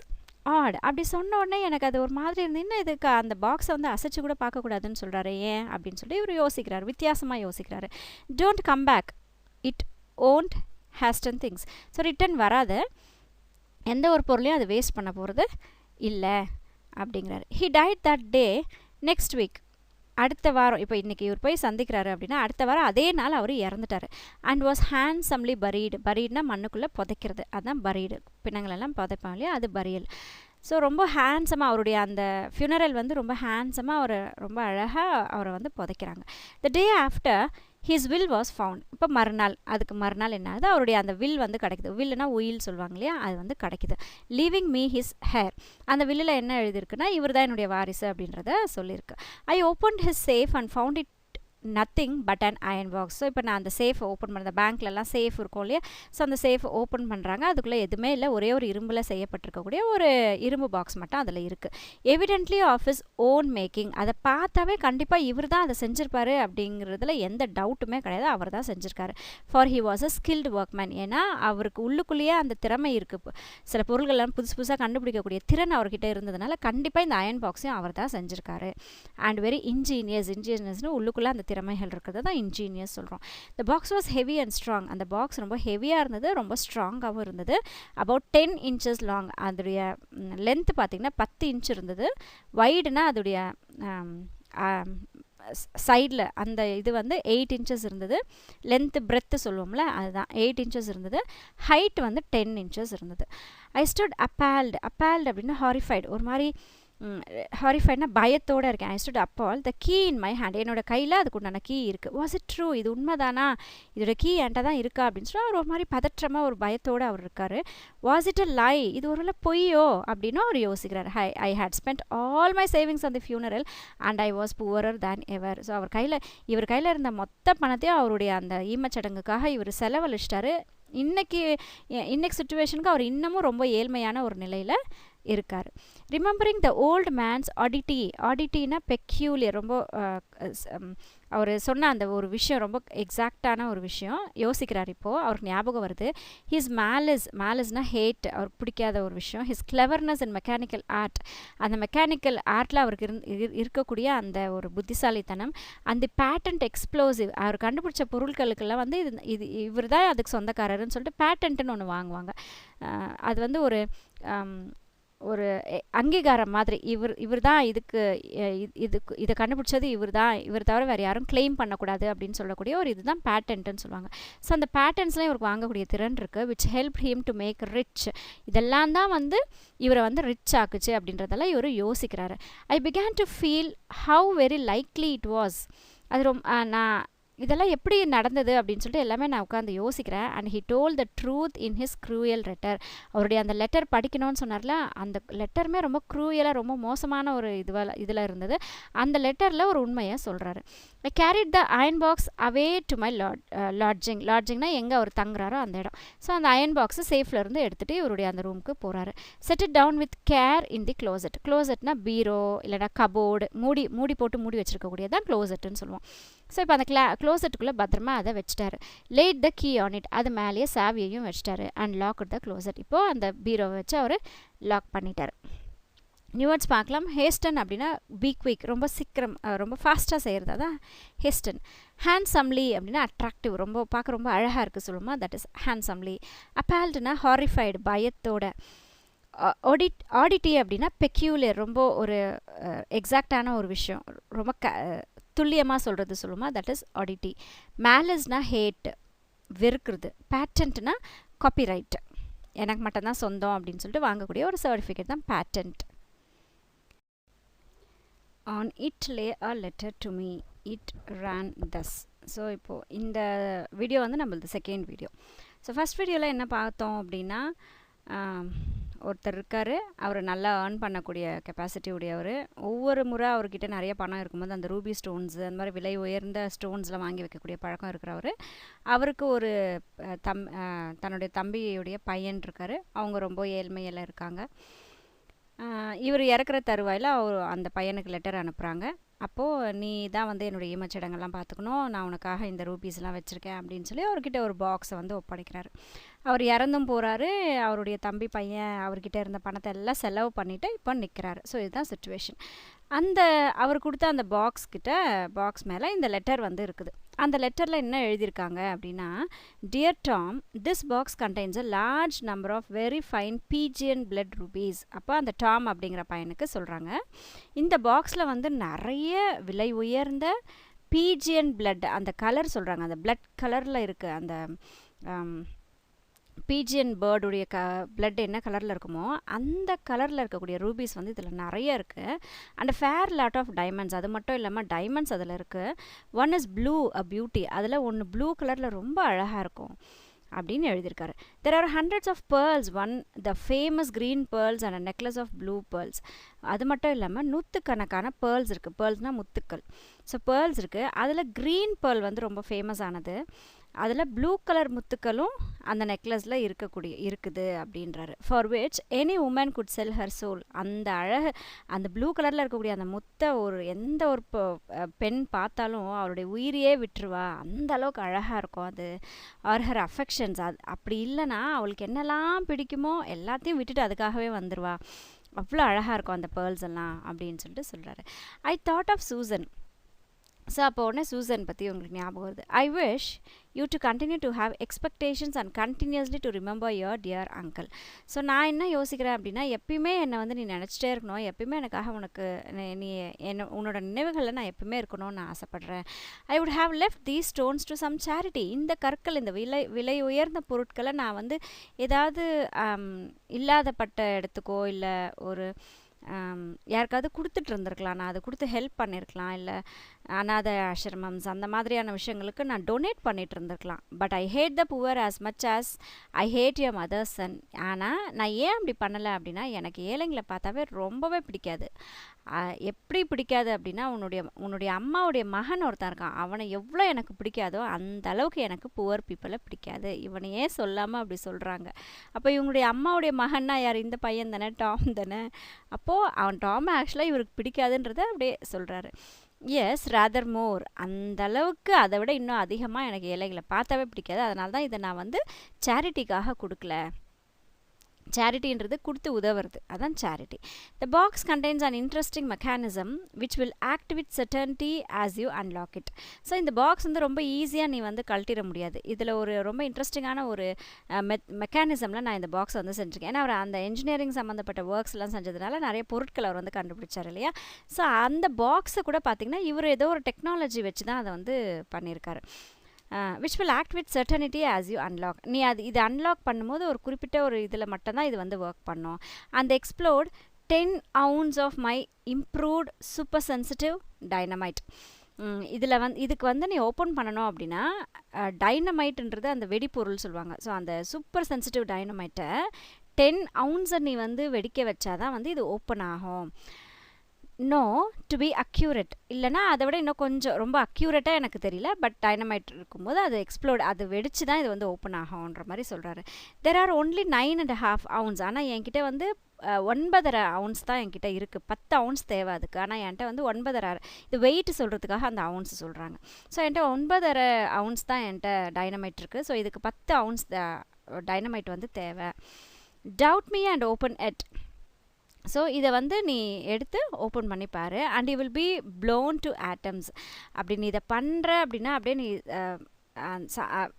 odd. அப்படி சொன்ன உடனே எனக்கு அது ஒரு மாதிரி இருந்ததுன்னா இதுக்கு அந்த பாக்ஸை வந்து அசைச்சு கூட பார்க்கக்கூடாதுன்னு சொல்கிறாரு. ஏன் அப்படின்னு சொல்லி இவர் யோசிக்கிறார், வித்தியாசமாக யோசிக்கிறாரு. Don't come back, it won't hasten things. So return வராது, எந்த ஒரு பொருளையும் அது வேஸ்ட் பண்ண போகிறது இல்லை அப்படிங்கிறாரு. He died that day. Next week, அடுத்த வாரம், இப்போ இன்றைக்கி இவர் போய் சந்திக்கிறாரு அப்படின்னா அடுத்த வாரம் அதே நாள் அவர் இறந்துட்டார். அண்ட் வாஸ் ஹேண்ட்ஸம்லி பரீட்னா மண்ணுக்குள்ளே புதைக்கிறது, அதுதான் பரீடு. பிணங்களெல்லாம் புதைப்பாங்க இல்லையா, அது பரியல். ஸோ ரொம்ப ஹேண்ட்ஸமாக அவருடைய அந்த ஃபியூனரல் வந்து ரொம்ப ஹேண்ட்ஸமாக அவரை ரொம்ப அழகாக அவரை வந்து புதைக்கிறாங்க. The day after his will was found. இப்போ அதுக்கு மறுநாள் என்ன ஆகுது, அவருடைய அந்த வில் வந்து கிடைக்குது. வில்லுனா உயில் சொல்லுவாங்க இல்லையா, அது வந்து கிடைக்குது. Leaving me his hair. அந்த வில்லில் என்ன எழுதியிருக்குன்னா இவர் தான் என்னுடைய வாரிசு அப்படின்றத சொல்லியிருக்கு. I opened his safe and found it nothing but and iron box. So இப்போ நான் அந்த சேஃபை ஓப்பன் பண்ணுறேன், பேங்க்லலாம் சேஃப் இருக்கும் இல்லையா, ஸோ அந்த சேஃபை ஓப்பன் பண்ணுறாங்க. அதுக்குள்ளே எதுவுமே இல்லை, ஒரே ஒரு இரும்பில் செய்யப்பட்டிருக்கக்கூடிய ஒரு இரும்பு பாக்ஸ் மட்டும் அதில் இருக்குது. Evidently of his own making. அதை பார்த்தாவே கண்டிப்பாக இவர் தான் அதை செஞ்சுருப்பாரு அப்படிங்கிறதுல எந்த டவுட்டுமே கிடையாது, அவர் தான் செஞ்சுருக்காரு. For he was a skilled workman. ஏன்னா அவருக்கு உள்ளுக்குள்ளேயே அந்த திறமை இருக்குது, சில பொருள்கள்லாம் புதுசாக கண்டுபிடிக்கக்கூடிய திறன் அவர்கிட்ட இருந்ததுனால கண்டிப்பாக இந்த அயன் பாக்ஸையும் அவர் தான் செஞ்சுருக்காரு. அண்ட் வெரி இன்ஜீனியஸ்னு உள்ளுக்குள்ளே அந்த திறமைகள் இருக்கிறது தான் இன்ஜீனியஸ் சொல்கிறோம். The box was heavy and strong. அந்த பாக்ஸ் ரொம்ப ஹெவியாக இருந்தது, ரொம்ப ஸ்ட்ராங்காகவும் இருந்தது. About 10 inches long. அதோடைய லென்த்து பார்த்திங்கன்னா 10 inch இருந்தது. வைடுனா அதோடைய சைடில் அந்த இது வந்து 8 inches இருந்தது. லென்த்து பிரெத்து சொல்லுவோம்ல, அதுதான் 8 inches இருந்தது. ஹைட் வந்து 10 inches இருந்தது. ஐ ஸ்டுட் அப்பேல்டு அப்படின்னா ஹாரிஃபைடு, ஒரு மாதிரி ஹாரிஃபைட்னா பயத்தோடு இருக்கேன். I stood upon the key in my hand. என்னோட கையில் அதுக்கு உண்டான கீ இருக்குது. வாஸ் இட் ட்ரூ, இது உண்மைதானா, இதோட கீ என்கிட்ட தான் இருக்கா அப்படின்னு சொல்லி அவர் ஒரு மாதிரி பதற்றமாக ஒரு பயத்தோடு அவர் இருக்கார். வாஸ் இட் அ லை, இது ஒரு பொய்யோ அப்படின்னு அவர் யோசிக்கிறார். I had spent all my savings on the funeral and I was poorer than ever. So இவர் கையில் இருந்த மொத்த பணத்தையும் அவருடைய அந்த ஈமச்சடங்குக்காக இவர் செலவழிச்சிட்டாரு. இன்னைக்கு சுச்சுவேஷனுக்கு அவர் இன்னமும் ரொம்ப ஏழ்மையான ஒரு நிலையில் இருக்கார். ரிமெம்பரிங் த ஓல்ட் மேன்ஸ் ஆடிட்டினா பெக்யூலியர், ரொம்ப அவர் சொன்ன அந்த ஒரு விஷயம் ரொம்ப எக்ஸாக்டான ஒரு விஷயம் யோசிக்கிறார். இப்போது அவருக்கு ஞாபகம் வருது. ஹிஸ் மேலிஸ்னா ஹேட், அவருக்கு பிடிக்காத ஒரு விஷயம். His cleverness and mechanical art, அந்த மெக்கானிக்கல் ஆர்ட்டில் அவருக்கு இருக்கக்கூடிய அந்த ஒரு புத்திசாலித்தனம். அந்த பேட்டன்ட் எக்ஸ்ப்ளோசிவ், அவர் கண்டுபிடிச்ச பொருட்களுக்கெல்லாம் வந்து இது இவர் தான் அதுக்கு சொந்தக்காரருன்னு சொல்லிட்டு பேட்டன்ட்டுன்னு ஒன்று வாங்குவாங்க. அது வந்து ஒரு அங்கீகாரம் மாதிரி. இவர் தான் இதை கண்டுபிடிச்சது இவர் தவிர வேறு யாரும் கிளைம் பண்ணக்கூடாது அப்படின்னு சொல்லக்கூடிய ஒரு இதுதான் பேட்டன்ட்னு சொல்லுவாங்க. ஸோ அந்த பேட்டன்ட்ஸ்லாம் இவருக்கு வாங்கக்கூடிய திறன் இருக்குது. Which help him to make rich. இதெல்லாம் தான் வந்து இவரை வந்து ரிச் ஆக்குச்சு அப்படின்றதெல்லாம் இவர் யோசிக்கிறாரு. I began to feel how very likely it was. அது நான் இதெல்லாம் எப்படி நடந்தது அப்படின்னு சொல்லிட்டு எல்லாமே நான் உட்காந்து யோசிக்கிறேன். And he told the truth in his cruel letter. அவருடைய அந்த லெட்டர் படிக்கணும்னு சொன்னார்ல, அந்த லெட்டருமே ரொம்ப க்ரூயலாக ரொம்ப மோசமான ஒரு இதில் இருந்தது. அந்த லெட்டரில் ஒரு உண்மையை சொல்கிறாரு. I carried the iron box away to my லாட்ஜிங்னா எங்கே அவர் தங்குறாரோ அந்த இடம். ஸோ அந்த அயன் பாக்ஸை சேஃபில் இருந்து எடுத்துகிட்டு இவருடைய அந்த ரூமுக்கு போகிறாரு. Set it down with care in the க்ளோசெட்னா பீரோ இல்லைனா கபோர்டு, மூடி போட்டு மூடி வச்சுருக்கக்கூடியதான் க்ளோசெட்டுன்னு சொல்லுவோம். ஸோ இப்போ அந்த க்ளோசெட்டுக்குள்ளே பத்திரமா அதை வச்சுட்டாரு. Laid the key on it, அது மேலேயே சாவியையும் வச்சுட்டாரு. அண்ட் லாக் த க்ளோசெட், இப்போது அந்த பீரோவை வச்சு அவர் லாக் பண்ணிட்டார். நியூவர்ட்ஸ் பார்க்கலாம். ஹேஸ்டன் அப்படின்னா பி குவிக், ரொம்ப சீக்கிரம் ரொம்ப ஃபாஸ்ட்டாக செய்கிறது, அதான் ஹேஸ்டன். ஹேண்ட்ஸம்லி அப்படின்னா அட்ராக்டிவ், பார்க்க ரொம்ப அழகாக இருக்குது சொல்லுமா, தட் இஸ் ஹேண்ட்ஸம்லி. அப்பேல்டுனா ஹாரிஃபைடு, பயத்தோட. ஆடிட்டி அப்படின்னா பெக்யூலியர், ரொம்ப ஒரு எக்ஸாக்டான ஒரு விஷயம், ரொம்ப துல்லியமாக சொல்லுமா, தட் இஸ் ஆடிட்டி. மேலிஸ்னா ஹேட், வெறுக்கிறது. பேட்டன்ட்னா காப்பிரைட், எனக்கு மட்டும்தான் சொந்தம் அப்படின்னு சொல்லிட்டு வாங்கக்கூடிய ஒரு சர்டிஃபிகேட் தான் patent. On it lay a letter to me, it ran thus. So இப்போது இந்த வீடியோ வந்து நம்மளது செகண்ட் வீடியோ. ஸோ ஃபஸ்ட் வீடியோவில் என்ன பார்த்தோம் அப்படின்னா, ஒருத்தர் இருக்கார், அவர் நல்லா ஏர்ன் பண்ணக்கூடிய கெப்பாசிட்டி உடையவர். ஒவ்வொரு முறை அவர்கிட்ட நிறைய பணம் இருக்கும்போது அந்த ரூபி ஸ்டோன்ஸு அந்த மாதிரி விலை உயர்ந்த ஸ்டோன்ஸ்லாம் வாங்கி வைக்கக்கூடிய பழக்கம் இருக்கிறவர். அவருக்கு ஒரு தன்னுடைய தம்பியுடைய பையன் இருக்கார். அவங்க ரொம்ப ஏழ்மையில் இருக்காங்க. இவர் இறக்குற தருவாயில் அந்த பையனுக்கு லெட்டர் அனுப்புகிறாங்க. அப்போது நீ தான் வந்து என்னுடைய ஈமச்சடங்கெல்லாம் பார்த்துக்கணும், நான் உனக்காக இந்த ரூபீஸ்லாம் வச்சுருக்கேன் அப்படின்னு சொல்லி அவர்கிட்ட ஒரு பாக்ஸை வந்து ஒப்படைக்கிறாரு. அவர் இறந்தும் போகிறாரு. அவருடைய தம்பி பையன் அவர்கிட்ட இருந்த பணத்தை எல்லாம் செலவு பண்ணிவிட்டு இப்போ நிற்கிறாரு. ஸோ இதுதான் சுச்சுவேஷன். அவர் கொடுத்த அந்த பாக்ஸ் மேலே இந்த லெட்டர் வந்து இருக்குது. அந்த லெட்டரில் என்ன எழுதியிருக்காங்க அப்படின்னா, dear Tom, this box contains a large number of very fine pigeon blood rubies. அப்போ அந்த டாம் அப்படிங்கிற பையனுக்கு சொல்கிறாங்க, இந்த பாக்ஸில் வந்து நிறைய விலை உயர்ந்த பீஜியன் பிளட், அந்த கலர் சொல்கிறாங்க, அந்த பிளட் கலரில் இருக்குது. அந்த பீஜியன் பேர்டுடைய பிளட் என்ன கலரில் இருக்குமோ அந்த கலரில் இருக்கக்கூடிய ரூபீஸ் வந்து இதில் நிறைய இருக்குது. And fair lot of diamonds, அது மட்டும் இல்லாமல் டைமண்ட்ஸ் அதில் இருக்குது. One is blue a beauty, அதில் ஒன்று ப்ளூ கலரில் ரொம்ப அழகாக இருக்கும் அப்படின்னு எழுதியிருக்காரு. There are hundreds of pearls, one the famous green pearls and a necklace of blue pearls. அது மட்டும் இல்லாமல் நூற்றுக்கணக்கான பேர்ல்ஸ் இருக்குது. பேர்ல்ஸ்னால் முத்துக்கள். ஸோ பேர்ல்ஸ் இருக்குது. அதில் க்ரீன் பேர்ல் வந்து ரொம்ப ஃபேமஸ் ஆனது. அதில் ப்ளூ கலர் முத்துக்களும் அந்த நெக்லஸில் இருக்குது அப்படின்றாரு. For which any woman could sell her soul. அந்த ப்ளூ கலரில் இருக்கக்கூடிய அந்த முத்தை எந்த ஒரு பெண் பார்த்தாலும் அவருடைய உயிரையே விட்டுருவா, அந்த அளவுக்கு அழகாக இருக்கும் அது. ஆர் ஹர் அஃபெக்ஷன்ஸ், அப்படி இல்லைன்னா அவளுக்கு என்னெல்லாம் பிடிக்குமோ எல்லாத்தையும் விட்டுட்டு அதுக்காகவே வந்துடுவா, அவ்வளோ அழகாக இருக்கும் அந்த பேர்ல்ஸ் எல்லாம் அப்படின்னு சொல்லிட்டு சொல்கிறாரு. I thought of Susan. So அப்போ உடனே சூசன் பற்றி உங்களுக்கு ஞாபகம் வருது. I wish you to continue to have expectations and continuously to remember your dear uncle. So நான் என்ன யோசிக்கிறேன் அப்படின்னா, எப்பயுமே என்னை வந்து நீ நினச்சிட்டே இருக்கணும், எப்பயுமே எனக்காக நீ உன்னோட நினைவுகளில் நான் எப்பயுமே இருக்கணும்னு நான் ஆசைப்பட்றேன். I would have left these stones to some charity. இந்த கற்கள், இந்த விலை உயர்ந்த பொருட்களை நான் வந்து ஏதாவது இல்லாதப்பட்ட இடத்துக்கோ இல்லை ஒரு யாருக்காவது கொடுத்துட்டு இருந்திருக்கலாம், நான் அதை கொடுத்து ஹெல்ப் பண்ணியிருக்கலாம், இல்லை அனாதை ஆசிரமம்ஸ் அந்த மாதிரியான விஷயங்களுக்கு நான் டொனேட் பண்ணிட்டு இருந்திருக்கலாம். But I hate the poor as much as I hate your mother's son. ஆனால் நான் ஏன் அப்படி பண்ணலை அப்படின்னா, எனக்கு ஏழைங்களை பார்த்தாவே ரொம்பவே பிடிக்காது. எப்படி பிடிக்காது அப்படின்னா, உன்னுடைய அம்மாவுடைய மகன் ஒருத்தன் இருக்கான், அவனை எவ்வளோ எனக்கு பிடிக்காதோ அந்த அளவுக்கு எனக்கு புவர் பீப்புளை பிடிக்காது. இவனை ஏன் சொல்லாமல் அப்படி சொல்கிறாங்க. அப்போ இவங்களுடைய அம்மாவுடைய மகன்னா யார்? இந்த பையன் தானே, டாம் தானே. அப்போது அவன் டாம் ஆக்சுவலாக இவருக்கு பிடிக்காதுன்றதை அப்படியே சொல்கிறாரு. எஸ், ரேதர் மோர். அந்த அளவுக்கு அதை விட இன்னும் அதிகமாக எனக்கு ஏழைகளை பார்த்தாவே பிடிக்காது. அதனால தான் இதை நான் வந்து சேரிட்டிக்காக கொடுக்கல. சேரிட்டின்றது கொடுத்து உதவுறது, அதான் charity. The box contains an interesting mechanism which will act with சர்டன்டி as you unlock it. So இந்த பாக்ஸ் வந்து ரொம்ப ஈஸியாக நீ வந்து கழட்டிட முடியாது. இதில் ஒரு ரொம்ப இன்ட்ரெஸ்டிங்கான ஒரு மெக்கானிசமில் நான் இந்த பாக்ஸ் வந்து செஞ்சுருக்கேன். ஏன்னா அவர் அந்த இன்ஜினியரிங் சம்மந்தப்பட்ட ஒர்க்ஸ்லாம் செஞ்சதுனால நிறைய பொருட்களை அவர் வந்து கண்டுபிடிச்சார் இல்லையா. ஸோ அந்த பாக்ஸை கூட பார்த்திங்கன்னா இவர் ஏதோ ஒரு டெக்னாலஜி வச்சு தான் அதை வந்து பண்ணியிருக்காரு. Which will act with certainty as you unlock. நீ இது அன்லாக் பண்ணும்போது ஒரு குறிப்பிட்ட ஒரு இதில் மட்டும்தான் இது வந்து ஒர்க் பண்ணும். அந்த explode 10 ounce of my improved super sensitive dynamite. இதில் இதுக்கு வந்து நீ ஓப்பன் பண்ணணும் அப்படின்னா, டைனமைட்ன்றது அந்த வெடிப்பொருள் சொல்லுவாங்க. ஸோ அந்த சூப்பர் சென்சிட்டிவ் டைனமைட்டை 10 ounce நீ வந்து வெடிக்க வச்சாதான் வந்து இது ஓப்பன் ஆகும். No to be accurate. இல்லைனா அதை விட இன்னும் கொஞ்சம் ரொம்ப அக்யூரேட்டாக எனக்கு தெரியல. பட் டைனமைட் இருக்கும்போது அது எக்ஸ்ப்ளோர்ட், அது வெடிச்சு தான் இது வந்து ஓப்பன் ஆகும்ன்ற மாதிரி சொல்கிறாரு. There are only 9.5 ounce. ஆனால் என்கிட்ட வந்து 9.5 ounce தான் என்கிட்ட இருக்குது. 10 ounce தேவை அதுக்கு. ஆனால் என்கிட்ட வந்து 9.5, இது வெயிட் சொல்கிறதுக்காக அந்த ounce சொல்கிறாங்க. ஸோ என்கிட்ட 9.5 ounce தான் என்கிட்ட டைனமைட் இருக்குது. ஸோ இதுக்கு 10 ounce டைனமைட் வந்து தேவை. Doubt me and open it. ஸோ இதை வந்து நீ எடுத்து ஓப்பன் பண்ணி பாரு. And you will be blown to atoms. அப்படி நீ இதை பண்ணுற அப்படின்னா அப்படியே நீ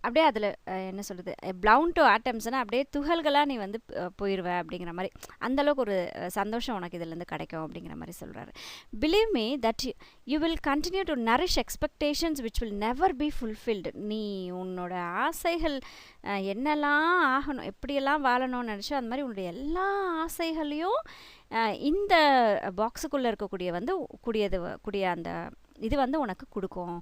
அப்படியே அதில் என்ன சொல்கிறது, ப்ளவுன் டு ஆட்டம்ஸ்னால் அப்படியே துகள்களாக நீ வந்து போயிடுவ அப்படிங்கிற மாதிரி. அந்தளவுக்கு ஒரு சந்தோஷம் உனக்கு இதுலேருந்து கிடைக்கும் அப்படிங்கிற மாதிரி சொல்கிறாரு. Believe me that you will continue to nourish expectations which will never be fulfilled. நீ உன்னோட ஆசைகள் என்னெல்லாம் ஆகணும், எப்படியெல்லாம் வாழணும்னு நினச்சோ அந்த மாதிரி உன்னுடைய எல்லா ஆசைகளையும் இந்த பாக்ஸுக்குள்ளே இருக்கக்கூடிய வந்து கூடிய அந்த இது வந்து உனக்கு கொடுக்கும்.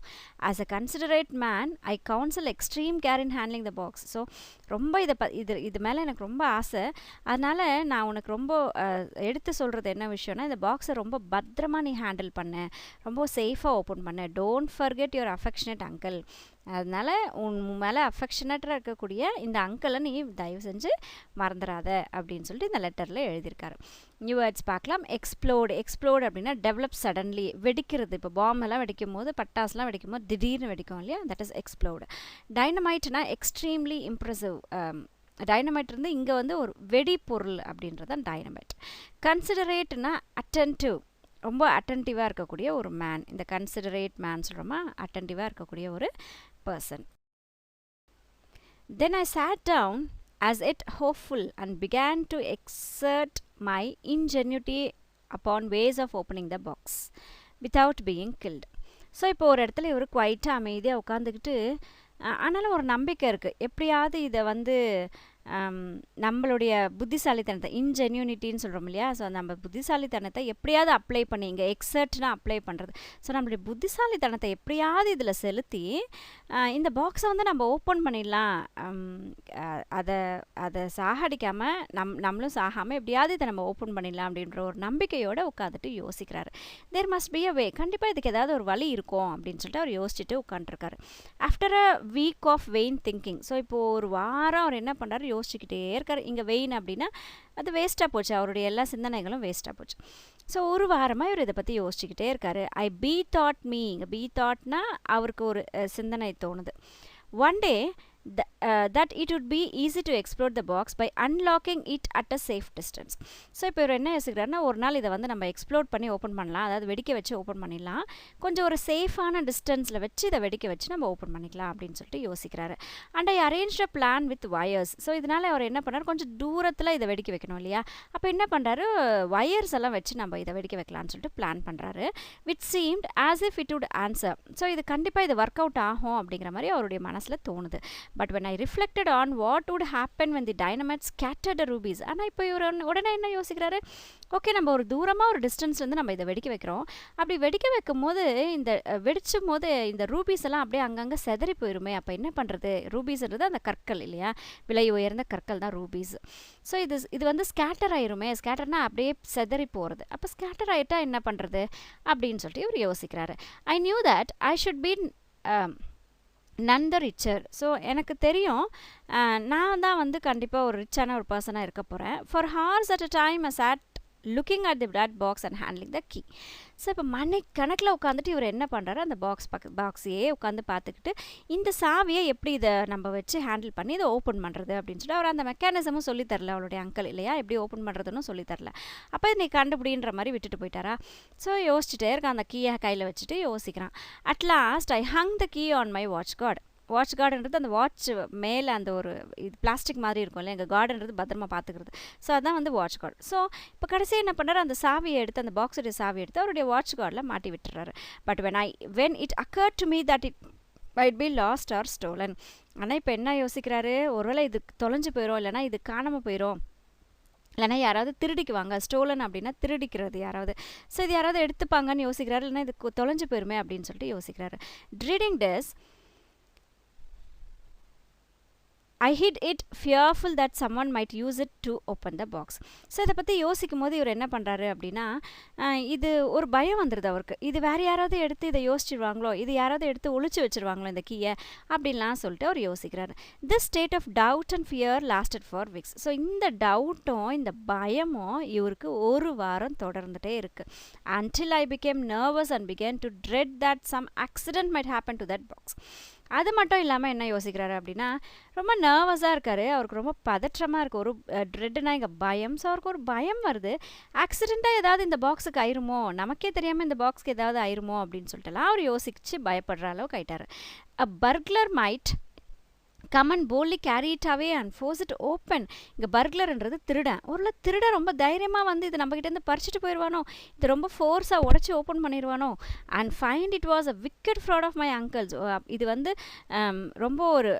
As a considerate man I council extreme care in handling the box. So ரொம்ப இது மேலே எனக்கு ரொம்ப ஆசை. அதனால் நான் உனக்கு ரொம்ப எடுத்து சொல்கிறது என்ன விஷயம்னா, இந்த பாக்ஸை ரொம்ப பத்திரமா நீ ஹேண்டில் பண்ண, ரொம்ப சேஃபாக ஓப்பன் பண்ண. Don't forget your affectionate uncle. அதனால் உன் மேலே அஃபெக்ஷனேட்டாக இருக்கக்கூடிய இந்த அங்கிளை நீ தயவு செஞ்சு மறந்துடாத அப்படின்னு சொல்லிட்டு இந்த லெட்டரில் எழுதியிருக்காரு. நியூ வேர்ட்ஸ் பார்க்கலாம். எக்ஸ்ப்ளோர்டு அப்படின்னா டெவலப் சடன்லி, வெடிக்கிறது. இப்போ பாம்பெல்லாம் வெடிக்கும் போது, பட்டாசுலாம் வெடிக்கும் போது திடீர்னு வெடிக்கும் இல்லையா, தட் இஸ் எக்ஸ்ப்ளோர்டு. டைனமைட்னா எக்ஸ்ட்ரீம்லி இம்ப்ரெசிவ். டைனமைட் இருந்து இங்கே வந்து ஒரு வெடிப்பொருள் அப்படின்றது தான் டைனமைட். கன்சிடரேட்னா அட்டென்டிவ், ரொம்ப அட்டென்டிவாக இருக்கக்கூடிய ஒரு மேன். இந்த கன்சிடரேட் மேன் சொல்கிறோமா, அட்டென்டிவாக இருக்கக்கூடிய ஒரு person. Then I sat down as it hopeful and began to exert my ingenuity upon ways of opening the box without being killed. So இப்போ ஒரு இடத்துல இவர் குவைட்டாக அமைதியாக உட்காந்துக்கிட்டு, ஆனாலும் ஒரு நம்பிக்கை இருக்குது, எப்படியாவது இதை வந்து நம்மளுடைய புத்திசாலித்தனத்தை, இன்ஜென்யூனிட்டின்னு சொல்கிறோம் இல்லையா, ஸோ நம்ம புத்திசாலித்தனத்தை எப்படியாவது அப்ளை பண்ணி, இங்கே எக்ஸர்ட்னா அப்ளை பண்ணுறது. ஸோ நம்மளுடைய புத்திசாலித்தனத்தை எப்படியாவது இதில் செலுத்தி இந்த பாக்ஸை வந்து நம்ம ஓப்பன் பண்ணிடலாம், அதை சாகடிக்காமல் நம்மளும் சாகாமல் எப்படியாவது இதை நம்ம ஓப்பன் பண்ணிடலாம் அப்படின்ற ஒரு நம்பிக்கையோடு உட்காந்துட்டு யோசிக்கிறாரு. தேர் மஸ்ட் பி அ வே, கண்டிப்பாக இதுக்கு ஏதாவது ஒரு வழி இருக்கும் அப்படின்னு சொல்லிட்டு அவர் யோசிச்சுட்டு உட்காந்துருக்காரு. After a week of vain thinking. So இப்போது ஒரு வாரம் அவர் என்ன பண்ணுறாரு, யோசிச்சுக்கிட்டே இருக்கார். இங்கே வெயின் அப்படின்னா அது வேஸ்ட்டாக போச்சு, அவருடைய எல்லா சிந்தனைகளும் வேஸ்ட்டாக போச்சு. ஸோ ஒரு வாரமாக இவர் இதை பற்றி யோசிச்சுக்கிட்டே இருக்காரு. பி தாட் மீ, இங்கே பி தாட்னா அவருக்கு ஒரு சிந்தனை தோணுது. One day that it would be easy to explore the box by unlocking it at a safe distance. So இப்போ இவர் என்ன யோசிக்கிறாருன்னா, ஒரு நாள் இதை வந்து நம்ம எக்ஸ்ப்ளோர் பண்ணி ஓப்பன் பண்ணலாம், அதாவது வெடிக்க வச்சு ஓப்பன் பண்ணிடலாம், கொஞ்சம் ஒரு சேஃபான டிஸ்டன்ஸில் வச்சு இதை வெடிக்க வச்சு நம்ம ஓப்பன் பண்ணிக்கலாம் அப்படின்னு சொல்லிட்டு யோசிக்கிறாரு. And I arrange a plan with wires. So இதனால் அவர் என்ன பண்ணார், கொஞ்சம் தூரத்தில் இதை வெடிக்க வைக்கணும் இல்லையா, அப்போ என்ன பண்ணுறாரு, வயர்ஸ் எல்லாம் வச்சு நம்ம இதை வெடிக்க வைக்கலாம்னு சொல்லிட்டு பிளான் பண்ணுறாரு. Which seemed as if it would answer. So இது கண்டிப்பாக இது ஒர்க் அவுட் ஆகும் அப்படிங்கிற மாதிரி அவருடைய மனசில் தோணுது. But when I reflected on what would happen when the dynamite scattered the rubies. ஆனால் இப்போ இவர் உடனே என்ன யோசிக்கிறாரு, ஓகே நம்ம ஒரு தூரமாக ஒரு டிஸ்டன்ஸ்லேருந்து நம்ம இதை வெடிக்க வைக்கிறோம், அப்படி வெடிக்க வைக்கும் போது இந்த வெடிச்சும் போது இந்த ரூபீஸ் எல்லாம் அப்படியே அங்கங்கே செதறி போயிருமே, அப்போ என்ன பண்ணுறது? ரூபீஸ்ன்றது அந்த கற்கள் இல்லையா, விலை உயர்ந்த கற்கள் தான் ரூபீஸ். ஸோ இது வந்து ஸ்கேட்டர் ஆயிருமே, ஸ்கேட்டர்னா அப்படியே செதறி போகிறது, அப்போ ஸ்கேட்டர் ஆகிட்டா என்ன பண்ணுறது அப்படின்னு சொல்லிட்டு இவர் யோசிக்கிறாரு. I knew that I should be none the richer. So எனக்கு தெரியும் நான் தான் வந்து கண்டிப்பாக ஒரு ரிச்சான ஒரு பர்சனாக இருக்க போகிறேன். For hours at a time I sat looking at the flat box and handling the key. So இப்போ கணக்கில் உட்காந்துட்டு இவர் என்ன பண்ணுறாரு, அந்த பாக்ஸையே உட்காந்து பார்த்துக்கிட்டு இந்த சாவியை எப்படி இதை நம்ம வச்சு ஹேண்டில் பண்ணி இதை ஓப்பன் பண்ணுறது அப்படின்னு சொல்லிட்டு அவர் அந்த மெக்கானிசமும் சொல்லித்தரல அவளுடைய அங்கிள் இல்லையா, எப்படி ஓப்பன் பண்ணுறதுன்னு சொல்லித்தரல. அப்போ நீ கண்டுபிடின்ற மாதிரி விட்டுட்டு போயிட்டாரா. ஸோ யோசிச்சுட்டே இருக்கான், அந்த கீயை கையில் வச்சுட்டு யோசிக்கிறான். At last I hung the key on my watch கார்டுன்றது அந்த வாட்ச் மேலே அந்த ஒரு இது பிளாஸ்டிக் மாதிரி இருக்கும் இல்லையா, எங்கள் கார்டுன்றது பத்திரமா பார்த்துக்கிறது. ஸோ அதான் வந்து வாட்ச் கார்டு. ஸோ இப்போ கடைசியாக என்ன பண்ணுறாரு, அந்த சாவியை எடுத்து அந்த பாக்ஸுடைய சாவியை எடுத்து அவருடைய வாட்ச் கார்டில் மாட்டி விட்டுறாரு. But when it occurred to me that it might be lost or stolen. ஆனால் இப்போ என்ன யோசிக்கிறாரு, ஒருவேளை இது தொலைஞ்சு போயிடும், இல்லைனா இது காணாமல் போயிடும், இல்லைனா யாராவது திருடிக்குவாங்க. ஸ்டோலன் அப்படின்னா திருடிக்கிறது யாராவது. ஸோ இது யாராவது எடுத்துப்பாங்கன்னு யோசிக்கிறாரு, இல்லைனா இது தொலைஞ்சு போயிருமே அப்படின்னு சொல்லிட்டு யோசிக்கிறாரு. Reading this I hid it fearful that someone might use it to open the box. So இதை பற்றி யோசிக்கும் போது இவர் என்ன பண்ணுறாரு அப்படின்னா, இது ஒரு பயம் வந்துடுது அவருக்கு, இது வேறு யாராவது எடுத்து இதை யோசிச்சிருவாங்களோ, இது யாராவது எடுத்து ஒழிச்சு வச்சுருவாங்களோ இந்த கீயை அப்படின்லாம் சொல்லிட்டு அவர் யோசிக்கிறாரு. This state of doubt and fear lasted for weeks. So இந்த டவுட்டும் இந்த பயமும் இவருக்கு ஒரு வாரம் தொடர்ந்துட்டே இருக்குது. until I became nervous and began to dread that some accident might happen to that box. அது மட்டும் இல்லாமல் என்ன யோசிக்கிறாரு அப்படின்னா, ரொம்ப நர்வஸாக இருக்கார், அவருக்கு ரொம்ப பதற்றமாக இருக்குது. ஒரு ட்ரெட்னா இங்கே பயம். ஸோ அவருக்கு ஒரு பயம் வருது, ஆக்சிடெண்ட்டாக ஏதாவது இந்த பாக்ஸுக்கு ஆயிருமோ, நமக்கே தெரியாமல் இந்த பாக்ஸுக்கு ஏதாவது ஆயிருமோ அப்படின்னு சொல்லிட்டுலாம் அவர் யோசிச்சு பயப்படுற அளவுக்கு ஆயிட்டார். A burglar might come and boldly carry it away and force it open. இங்கே பர்க்லர்ன்றது திருடன். ஒரு திருடன் ரொம்ப தைரியமாக வந்து இது நம்மகிட்டேருந்து பறிச்சுட்டு போயிடுவானோ, இது ரொம்ப ஃபோர்ஸாக உடச்சி ஓப்பன் பண்ணிடுவானோ. And find it was a wicked fraud of my uncle's. இது வந்து ரொம்ப ஒரு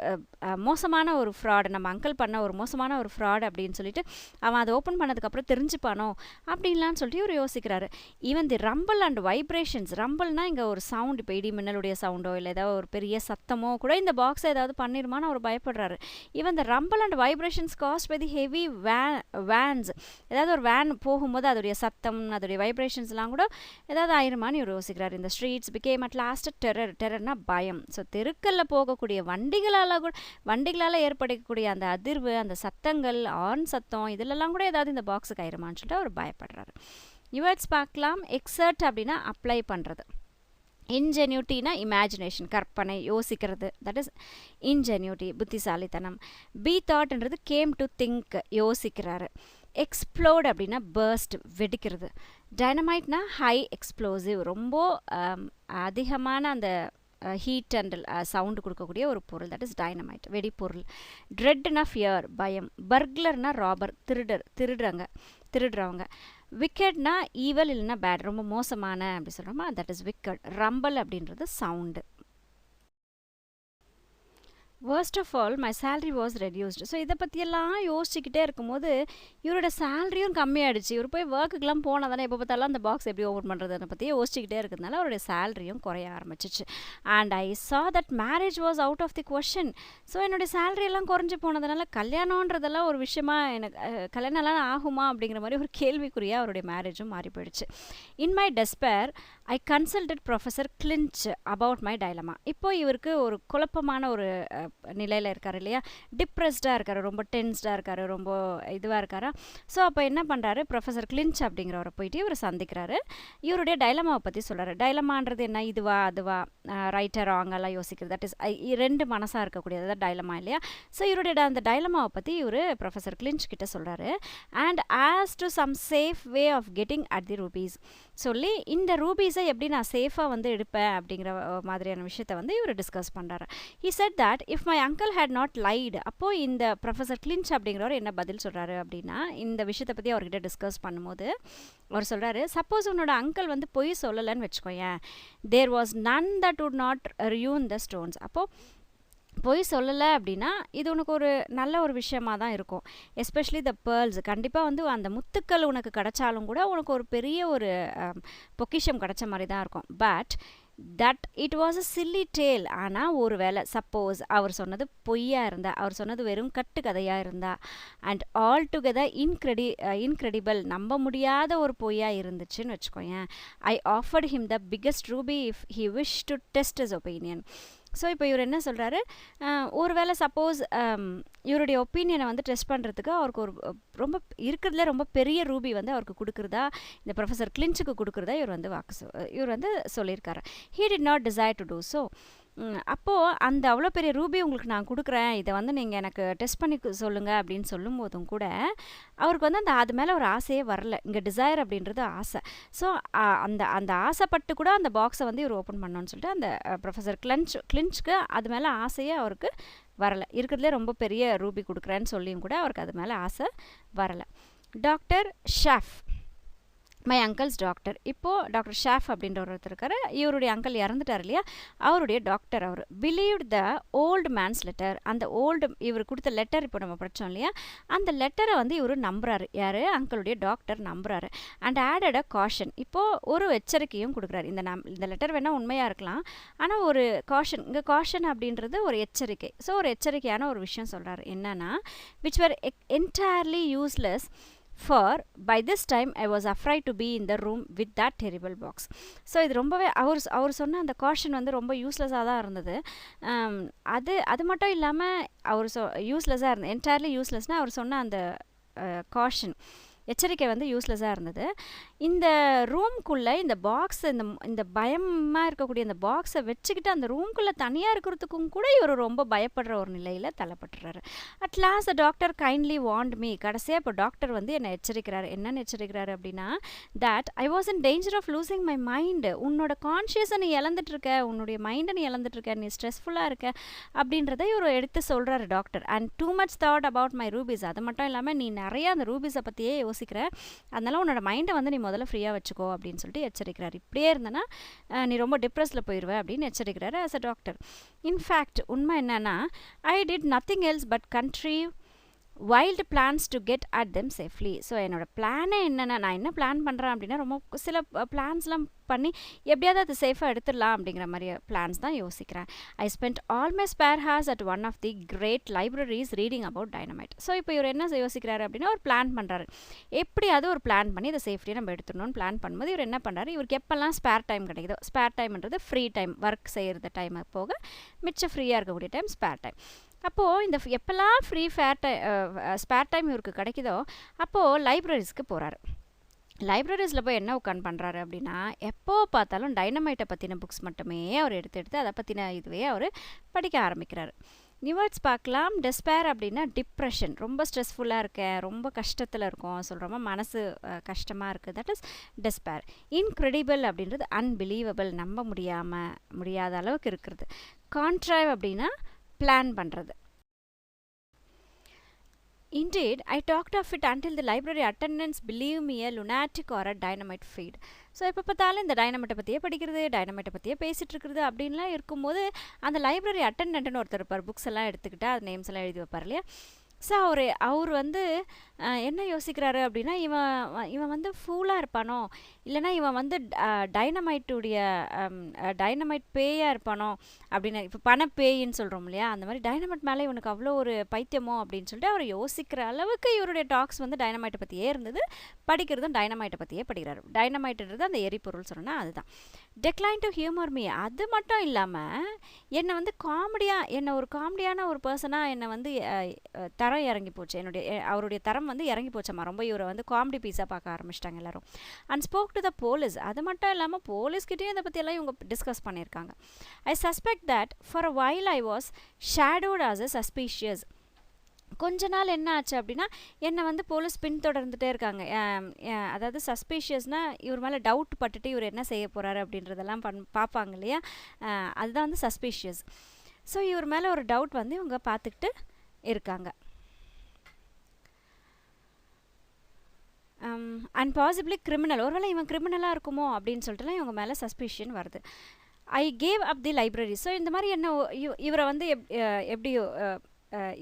மோசமான ஒரு ஃப்ராடு, நம்ம அங்கிள் பண்ண ஒரு மோசமான ஒரு ஃப்ராட் அப்படின்னு சொல்லிட்டு அவன் அதை ஓப்பன் பண்ணதுக்கப்புறம் தெரிஞ்சுப்பானோ அப்படின்லாம் சொல்லிட்டு இவர் யோசிக்கிறாரு. Even the rumble and vibrations. ரம்பிள்னா இங்கே ஒரு சவுண்ட், இப்போ இடி மின்னலுடைய சவுண்டோ இல்லை ஏதாவது ஒரு பெரிய சத்தமோ கூட இந்த பாக்ஸை ஏதாவது பண்ணிருமான்னு அவர் பயப்படுறாரு. Even the rumble and vibrations caused by the heavy vans. ஏதாவது ஒரு வேன் போகும்போது அதோடைய சத்தம், அதோடைய வைப்ரேஷன்ஸ்லாம் கூட ஏதாவது ஆயிருமான்னு இவர் யோசிக்கிறார். இந்த ஸ்ட்ரீட்ஸ் பிகேம் அட் லாஸ்ட் டெரர்னா பயம். ஸோ தெருக்களில் போகக்கூடிய வண்டிகளால் ஏற்படக்கூடிய அந்த அதிர்வு, அந்த சத்தங்கள், ஆர்ன் சத்தம், இதிலெல்லாம் கூட ஏதாவது இந்த பாக்ஸுக்கு ஆயிருமான்னு சொல்லிட்டு அவர் பயப்படுறாரு. யூவர்ட்ஸ் பார்க்கலாம். எக்ஸர்ட் அப்படின்னா அப்ளை பண்ணுறது. இன்ஜென்யூட்டினா இமேஜினேஷன், கற்பனை, யோசிக்கிறது, தட் இஸ் இன்ஜென்யூட்டி, புத்திசாலித்தனம். பி தாட்ன்றது கேம் டு திங்க், யோசிக்கிறாரு. எக்ஸ்ப்ளோர்ட் அப்படின்னா பர்ஸ்ட், வெடிக்கிறது. டைனமைட்னா ஹை எக்ஸ்ப்ளோசிவ், ரொம்ப அதிகமான அந்த ஹீட் அண்ட் சவுண்டு கொடுக்கக்கூடிய ஒரு பொருள், தட் இஸ் டைனமைட், வெடிப்பொருள். ட்ரெட்னா ஃபியர், பயம். பர்க்லர்னா ராபர், திருடுறவங்க. விக்கெட்னா ஈவல் இல்லைன்னா பேட், ரொம்ப மோசமான அப்படி சொல்கிறோமா, தட் இஸ் விக்கெட். ரம்பல் அப்படின்றது sound. worst of all my salary was reduced. So இதை பற்றியெல்லாம் யோசிச்சுக்கிட்டே இருக்கும்போது இவரோட சேலரியும் கம்மியாயிடுச்சு. இவர் போய் ஒர்க்குக்கெலாம் போனால் தானே எப்போ பார்த்தாலும் அந்த பாக்ஸ் எப்படி ஓப்பன் பண்ணுறதை பற்றியே யோசிச்சுக்கிட்டே இருக்கிறதுனால அவருடைய சேலரியும் குறைய ஆரம்பிச்சிச்சு. And I saw that marriage was out of the question. So என்னுடைய சேலரி எல்லாம் குறைஞ்சி போனதுனால கல்யாணன்றதெல்லாம் ஒரு விஷயமா எனக்கு கல்யாணம்லாம் ஆகுமா அப்படிங்கிற மாதிரி ஒரு கேள்விக்குறியாக அவருடைய மேரேஜும் மாறி போயிடுச்சு. இன் my despair I consulted professor clinch about my dilemma. இப்போ இவருக்கு ஒரு குழப்பமான ஒரு நிலையில் இருக்கார் இல்லையா, டிப்ரெஸ்டாக இருக்கார், ரொம்ப டென்ஸ்டாக இருக்கார், ரொம்ப இதுவாக இருக்காரா. ஸோ அப்போ என்ன பண்ணுறாரு, ப்ரொஃபஸர் கிளின்ச் அப்படிங்கிறவரை போயிட்டு இவர் சந்திக்கிறாரு. இவருடைய டைலமாவை பற்றி சொல்கிறாரு. டைலமான்றது என்ன, இதுவா அதுவா, ரைட்டர் ராங்கெல்லாம் யோசிக்கிறது, தட் இஸ் ரெண்டு மனசாக இருக்கக்கூடியது தான் டைலமா இல்லையா. ஸோ இவருடைய அந்த டைலமாவை பற்றி இவர் ப்ரொஃபஸர் கிளின்ச் கிட்ட சொல்கிறாரு. And as to some safe way of getting at the rubies சொல்லி இந்த ரூபீஸை எப்படி நான் சேஃபாக வந்து எடுப்பேன் அப்படிங்கிற மாதிரியான விஷயத்தை வந்து இவர் டிஸ்கஸ் பண்ணுறாரு. He said that if my uncle had not lied. அப்போது இந்த ப்ரொஃபஸர் கிளின்ச் அப்படிங்கிறவர் என்ன பதில் சொல்கிறாரு அப்படின்னா, இந்த விஷயத்தை பற்றி அவர்கிட்ட டிஸ்கஸ் பண்ணும்போது அவர் சொல்கிறாரு, சப்போஸ் உன்னோட அங்கிள் வந்து பொய் சொல்லலைன்னு வச்சுக்கோயேன், there was none that would not ruin the stones. அப்போது பொய் சொல்லலை அப்படின்னா இது உனக்கு ஒரு நல்ல ஒரு விஷயமா தான் இருக்கும். எஸ்பெஷலி த பேர்ல்ஸ், கண்டிப்பாக வந்து அந்த முத்துக்கள் உனக்கு கிடைச்சாலும் கூட உனக்கு ஒரு பெரிய ஒரு பொக்கிஷம் கிடைச்ச மாதிரி தான் இருக்கும். But that it was a silly tale. ஆனால் ஒரு வேளை சப்போஸ் அவர் சொன்னது பொய்யா இருந்தா, அவர் சொன்னது வெறும் கட்டுக்கதையாக இருந்தா, அண்ட் ஆல் டுகெதர் இன்க்ரெடிபிள், நம்ப முடியாத ஒரு பொய்யா இருந்துச்சுன்னு வச்சுக்கோயேன், I offered him the biggest ruby if he wish to test his opinion. So இப்போ இவர் என்ன சொல்கிறாரு, ஒரு வேளை சப்போஸ் இவருடைய ஒப்பீனியனை வந்து டெஸ்ட் பண்ணுறதுக்கு அவருக்கு ஒரு ரொம்ப இருக்கிறதுல ரொம்ப பெரிய ரூபி வந்து அவருக்கு கொடுக்குறதா, இந்த ப்ரொஃபஸர் கிளின்ச்சுக்கு கொடுக்குறதா இவர் வந்து சொல்லியிருக்காரு. He did not desire to do so. அப்போது அந்த அவ்வளோ பெரிய ரூபி உங்களுக்கு நான் கொடுக்குறேன், இதை வந்து நீங்கள் எனக்கு டெஸ்ட் பண்ணி சொல்லுங்கள் அப்படின்னு சொல்லும் போதும் கூட அவருக்கு வந்து அது மேலே ஒரு ஆசையே வரல. இங்கே டிசைர் அப்படின்றது ஆசை. ஸோ அந்த அந்த ஆசைப்பட்டு கூட அந்த பாக்ஸை வந்து இவர் ஓப்பன் பண்ணோன்னு சொல்லிட்டு அந்த ப்ரொஃபஸர் கிளின்ச்சுக்கு அது மேலே ஆசையே அவருக்கு வரலை. இருக்கிறதுலே ரொம்ப பெரிய ரூபி கொடுக்குறேன்னு சொல்லியும் கூட அவருக்கு அது மேலே ஆசை வரலை. Doctor Schaff, my uncle's doctor. இப்போது டாக்டர் ஷாஃப் அப்படின்ற ஒருத்தர் இருக்காரு, இவருடைய அங்கிள் இறந்துட்டார் இல்லையா, அவருடைய டாக்டர் அவர். Believed the old man's letter, அந்த இவர் கொடுத்த லெட்டர் இப்போ நம்ம படித்தோம் இல்லையா, அந்த லெட்டரை வந்து இவர் நம்புறாரு. யார்? அங்கிளுடைய டாக்டர் நம்புறாரு. அண்ட் ஆடட் அ காஷன், இப்போது ஒரு எச்சரிக்கையும் கொடுக்குறாரு. இந்த லெட்டர் வேணால் உண்மையாக இருக்கலாம், ஆனால் ஒரு காஷன், இங்கே காஷன் அப்படின்றது ஒரு எச்சரிக்கை. ஸோ ஒரு எச்சரிக்கையான ஒரு விஷயம் சொல்கிறாரு. என்னன்னா, which var entirely useless for by this time I was afraid to be in the room with that terrible box. So இது ரொம்பவே அவர் சொன்ன அந்த காஷன் வந்து ரொம்ப யூஸ்லெஸ்ஸாக தான் இருந்தது. அது மட்டும் இல்லாமல் அவர் யூஸ்லெஸ்ஸாக இருந்தது, என்டையர்லி யூஸ்லெஸ்னால் அவர் சொன்ன அந்த காஷன் எச்சரிக்கை வந்து யூஸ்லெஸ்ஸாக இருந்தது. இந்த ரூம்குள்ளே இந்த பாக்ஸ், இந்த பயமாக இருக்கக்கூடிய இந்த பாக்ஸை வச்சுக்கிட்டு அந்த ரூம்குள்ளே தனியாக இருக்கிறதுக்கும் கூட இவர் ரொம்ப பயப்படுற ஒரு நிலையில் தள்ளப்பட்டுறாரு. At last doctor kindly warned me, கடைசியாக இப்போ டாக்டர் வந்து என்னை எச்சரிக்கிறாரு. என்னென்னு எச்சரிக்கிறாரு அப்படின்னா, that I was in danger of losing my mind, உன்னோட கான்ஷியஸை நீ இழந்துட்டுருக்க, உன்னுடைய மைண்டை நீ இழந்துட்டுருக்க, நீ ஸ்ட்ரெஸ்ஃபுல்லாக இருக்க அப்படின்றத இவர் எடுத்து சொல்கிறாரு doctor. And too much thought about my rupees, அது மட்டும் இல்லாமல் நீ நிறையா அந்த ரூபீஸை பற்றியே யோசிக்கிற, அதனால் உன்னோட மைண்டை வந்து நீ முதல்ல ஃப்ரீயாக வச்சுக்கோ அப்படின்னு சொல்லிட்டு எச்சரிக்கிறார். இப்படியே இருந்தனா நீ ரொம்ப டிப்ரெஸில் போயிடுவ அப்படின்னு எச்சரிக்கிறாரு ஆஸ் அ டாக்டர். இன்ஃபேக்ட் உண்மை என்னன்னா, I did nothing else but contrive wild plans to get at them safely. So என்னோட பிளானே என்னென்னா, நான் என்ன பிளான் பண்ணுறேன் அப்படின்னா, ரொம்ப சில பிளான்ஸ்லாம் பண்ணி எப்படியாவது அது சேஃபாக எடுத்துடலாம் அப்படிங்கிற மாதிரி பிளான்ஸ் தான் யோசிக்கிறேன். I spend all my spare hours at one of the great libraries reading about dynamite. So இப்போ இவர் என்ன யோசிக்கிறாரு அப்படின்னா, ஒரு பிளான் பண்ணுறாரு. எப்படியாவது ஒரு பிளான் பண்ணி இதை சேஃப்டியாக நம்ம எடுத்துடணும்னு பிளான் பண்ணும்போது இவர் என்ன பண்ணுறாரு, இவருக்கு எப்போல்லாம் ஸ்பேர் டைம் கிடைக்குதோ, ஸ்பேர் டைம்ன்றது ஃப்ரீ டைம், ஒர்க் செய்கிற டைம் போக மிச்சம் ஃப்ரீயாக இருக்கக்கூடிய டைம் ஸ்பேர் டைம். அப்போது இந்த எப்போல்லாம் ஸ்பேர் டைம் இவருக்கு கிடைக்குதோ அப்போது லைப்ரரிஸ்க்கு போகிறாரு. லைப்ரரிஸில் போய் என்ன உட்காந்து பண்ணுறாரு அப்படின்னா, எப்போ பார்த்தாலும் டைனமைட்டை பற்றின புக்ஸ் மட்டுமே அவர் எடுத்து அதை பற்றின இதுவே அவர் படிக்க ஆரம்பிக்கிறார். நியூவேர்ட்ஸ் பார்க்கலாம். டெஸ்பேர் அப்படின்னா டிப்ரெஷன், ரொம்ப ஸ்ட்ரெஸ்ஃபுல்லாக இருக்கேன், ரொம்ப கஷ்டத்தில் இருக்கோம் சொல்கிறோமா, மனசு கஷ்டமாக இருக்குது, தட் இஸ் டெஸ்பேர். இன்க்ரெடிபிள் அப்படின்றது அன்பிலீவபிள், நம்ப முடியாத அளவுக்கு இருக்கிறது. கான்ட்ரைவ் அப்படின்னா பிளான் பண்ணுறது. Indeed, I talked of it until the library attendants believe me a lunatic or a dynamite feed. So எப்போ பார்த்தாலும் இந்த டைனமைட்டை பற்றியே படிக்கிறது, டைனமைட்டை பற்றியே பேசிகிட்டு இருக்கிறது அப்படின்லாம் இருக்கும்போது அந்த லைப்ரரி அட்டெண்டன்ட்னு ஒருத்தர் இருப்பார், புக்ஸ் எல்லாம் எடுத்துக்கிட்டு அது நேம்ஸ் எல்லாம் எழுதி வைப்பார் இல்லையா. ஸோ அவர் வந்து என்ன யோசிக்கிறாரு அப்படின்னா, இவன் வந்து ஃபூலாக இருப்பானோ, இல்லைனா இவன் வந்து டைனமைட் பேயாக இருப்பானோ அப்படின்னு, இப்போ பணப்பேயின்னு சொல்கிறோம் இல்லையா, அந்த மாதிரி டைனமைட் மேலே இவனுக்கு அவ்வளோ ஒரு பைத்தியமோ அப்படின்னு சொல்லிட்டு அவர் யோசிக்கிற அளவுக்கு இவருடைய டாக்ஸ் வந்து டைனமைட்டை பற்றியே இருந்தது. படிக்கிறதும் டைனமைட்டை பற்றியே படிக்கிறாரு. டைனமைட்டுன்றது அந்த எரிபொருள் சொன்னா அதுதான். டெக்ளைன் டு ஹியூமர் மீ, அது மட்டும் இல்லாமல் என்னை வந்து ஒரு காமெடியான ஒரு பர்சனாக என்னை வந்து தரம் இறங்கி போச்சு, அவருடைய தரம் வந்து இறங்கி போச்சம்மா, ரொம்ப இவரை வந்து காமெடி பீஸாக பார்க்க ஆரம்பிச்சிட்டாங்க எல்லாரும். And spoke to the police, அது மட்டும் இல்லாமல் போலீஸ்கிட்டையும் இதை பற்றியெல்லாம் இவங்க டிஸ்கஸ் பண்ணியிருக்காங்க. ஐ suspect that for a while I was shadowed as a suspicious. கொஞ்ச நாள் என்ன ஆச்சு அப்படின்னா, என்னை வந்து போலீஸ் பின்தொடர்ந்துட்டே இருக்காங்க. அதாவது சஸ்பீஷியஸ்னால் இவர் மேலே டவுட் பட்டுட்டு இவர் என்ன செய்ய போகிறாரு அப்படின்றதெல்லாம் பார்ப்பாங்க இல்லையா, அதுதான் வந்து சஸ்பீஷியஸ். ஸோ இவர் மேலே ஒரு டவுட் வந்து இவங்க பார்த்துக்கிட்டு இருக்காங்க. அண்ட் பாசிபிளி கிரிமினல், ஒருவேளை இவன் கிரிமினலாக இருக்குமோ அப்படின்னு சொல்லிட்டுலாம் இவங்க மேலே சஸ்பிஷன் வருது. I gave up the library. So இந்த மாதிரி என்ன இவரை வந்து எப்படி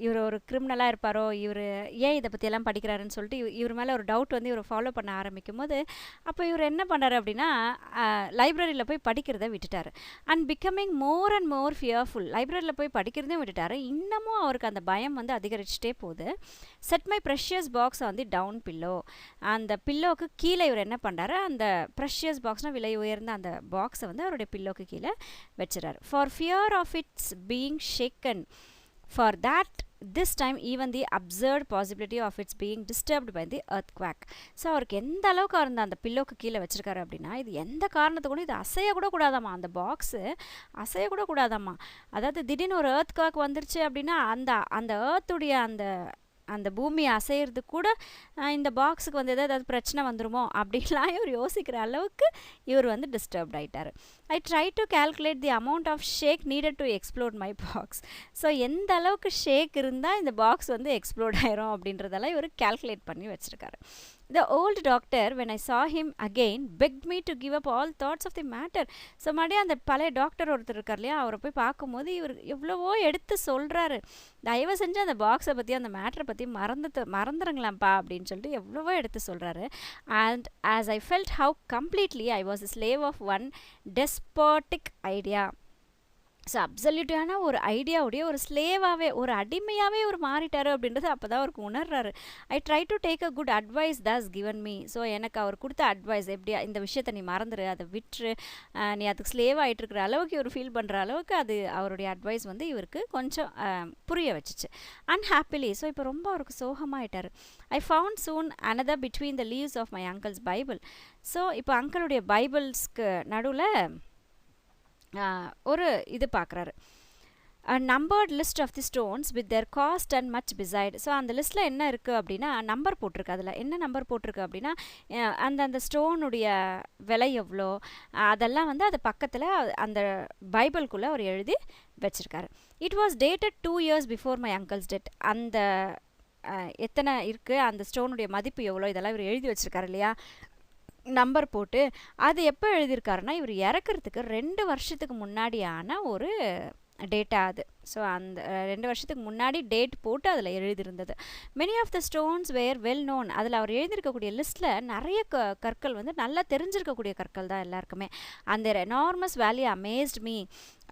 இவர் ஒரு கிரிமினலாக இருப்பாரோ, இவர் ஏன் இதை பற்றியெல்லாம் படிக்கிறாருன்னு சொல்லிட்டு இவர் மேலே ஒரு டவுட் வந்து இவரை ஃபாலோ பண்ண ஆரம்பிக்கும் போது, அப்போ இவர் என்ன பண்ணார் அப்படின்னா, லைப்ரரியில் போய் படிக்கிறத விட்டுட்டார். And becoming more and more fearful. லைப்ரரியில் போய் படிக்கிறதையும் விட்டுட்டார். இன்னமும் அவருக்கு அந்த பயம் வந்து அதிகரிச்சுட்டே போகுது. செட் மை ப்ரெஷியஸ் பாக்ஸை வந்து டவுன் பில்லோ. அந்த பில்லோக்கு கீழே இவர் என்ன பண்ணுறாரு, அந்த ப்ரெஷியஸ் பாக்ஸ்னால் விலை உயர்ந்த அந்த பாக்ஸை வந்து அவருடைய பில்லோக்கு கீழே வச்சுறாரு. For fear of its being shaken. For that, this time even the absurd possibility of its being disturbed by the earthquake. So அவருக்கு எந்த அளவுக்கு இருந்த அந்த பில்லோக்கு கீழே வச்சுருக்காரு அப்படின்னா, இது எந்த காரணத்தை கூட இது அசையக்கூட கூடாதாம்மா, அந்த பாக்ஸு அசையக்கூட கூடாதாம்மா. அதாவது திடீர்னு ஒரு earthquake வந்துருச்சு அப்படின்னா அந்த ஏர்த்துடைய அந்த பூமி அசைகிறதுக்கு கூட இந்த பாக்ஸுக்கு வந்து ஏதாவது பிரச்சனை வந்துருமோ அப்படின்லாம் இவர் யோசிக்கிற அளவுக்கு இவர் வந்து டிஸ்டர்ப்ட் ஆகிட்டார். I try to calculate the amount of shake needed to explode my box. So எந்த அளவுக்கு ஷேக் இருந்தால் இந்த பாக்ஸ் வந்து எக்ஸ்ப்ளோட் ஆயிரும் அப்படின்றதெல்லாம் இவர் கேல்குலேட் பண்ணி வச்சுருக்காரு. The old doctor, when I saw him again, begged me to give up all thoughts of the matter. So மறுபடியும் அந்த பழைய டாக்டர் ஒருத்தர் இருக்கார் இல்லையா, அவரை போய் பார்க்கும்போது இவர் எவ்வளவோ எடுத்து சொல்கிறாரு, தயவு செஞ்சு அந்த பாக்ஸை பற்றி அந்த மேட்டரை பற்றி மறந்துடுங்களாம்ப்பா அப்படின்னு சொல்லிட்டு எவ்வளவோ எடுத்து சொல்கிறாரு. And as I felt how completely I was a slave of one despotic idea. So அப்சல்யூட்டான ஒரு ஐடியாவுடைய ஒரு ஸ்லேவாகவே, ஒரு அடிமையாகவே ஒரு மாறிட்டார் அப்படின்றது அப்போ தான் அவருக்கு உணர்றாரு. I try to take a good advice thus given me. So எனக்கு அவர் கொடுத்த அட்வைஸ் எப்படி, இந்த விஷயத்தை நீ மறந்துடு, அதை விட்டுரு, நீ அதுக்கு ஸ்லேவ் ஆகிட்டுருக்கிற அளவுக்கு இவர் ஃபீல் பண்ணுற அளவுக்கு அது அவருடைய அட்வைஸ் வந்து இவருக்கு கொஞ்சம் புரிய வச்சிச்சு. அன்ஹாப்பிலி. ஸோ இப்போ ரொம்ப அவருக்கு சோகமாகிட்டார். I found soon another between the leaves of my uncle's Bible. So இப்போ அங்கிளுடைய பைபிள்ஸ்க்கு நடுவில் ஒரு இது பார்க்குறாரு. Numbered list of the stones with their cost and much beside. So அந்த லிஸ்ட்டில் என்ன இருக்குது அப்படின்னா, நம்பர் போட்டிருக்கு. அதில் என்ன நம்பர் போட்டிருக்கு அப்படின்னா, அந்த ஸ்டோனுடைய விலை எவ்வளோ, அதெல்லாம் வந்து அது பக்கத்தில் அந்த பைபிள்குள்ளே அவர் எழுதி வச்சுருக்காரு. It was dated 2 years before my uncle's death. அந்த எத்தனை இருக்குது, அந்த ஸ்டோனுடைய மதிப்பு எவ்வளோ, இதெல்லாம் இவர் எழுதி வச்சுருக்காரு இல்லையா, நம்பர் போட்டு. அது எப்போ எழுதியிருக்காருன்னா, இவர் இறக்கிறதுக்கு 2 வருஷத்துக்கு முன்னாடியான ஒரு டேட்டா அது. ஸோ அந்த 2 வருஷத்துக்கு முன்னாடி டேட் போட்டு அதில் எழுதியிருந்தது. Many of the stones were well known. அதில் அவர் எழுதியிருக்கக்கூடிய லிஸ்ட்டில் நிறைய கற்கள் வந்து நல்லா தெரிஞ்சிருக்கக்கூடிய கற்கள் தான் எல்லாருக்குமே. அந்த எனார்மஸ் வேல்யூ அமேஸ்ட் மீ.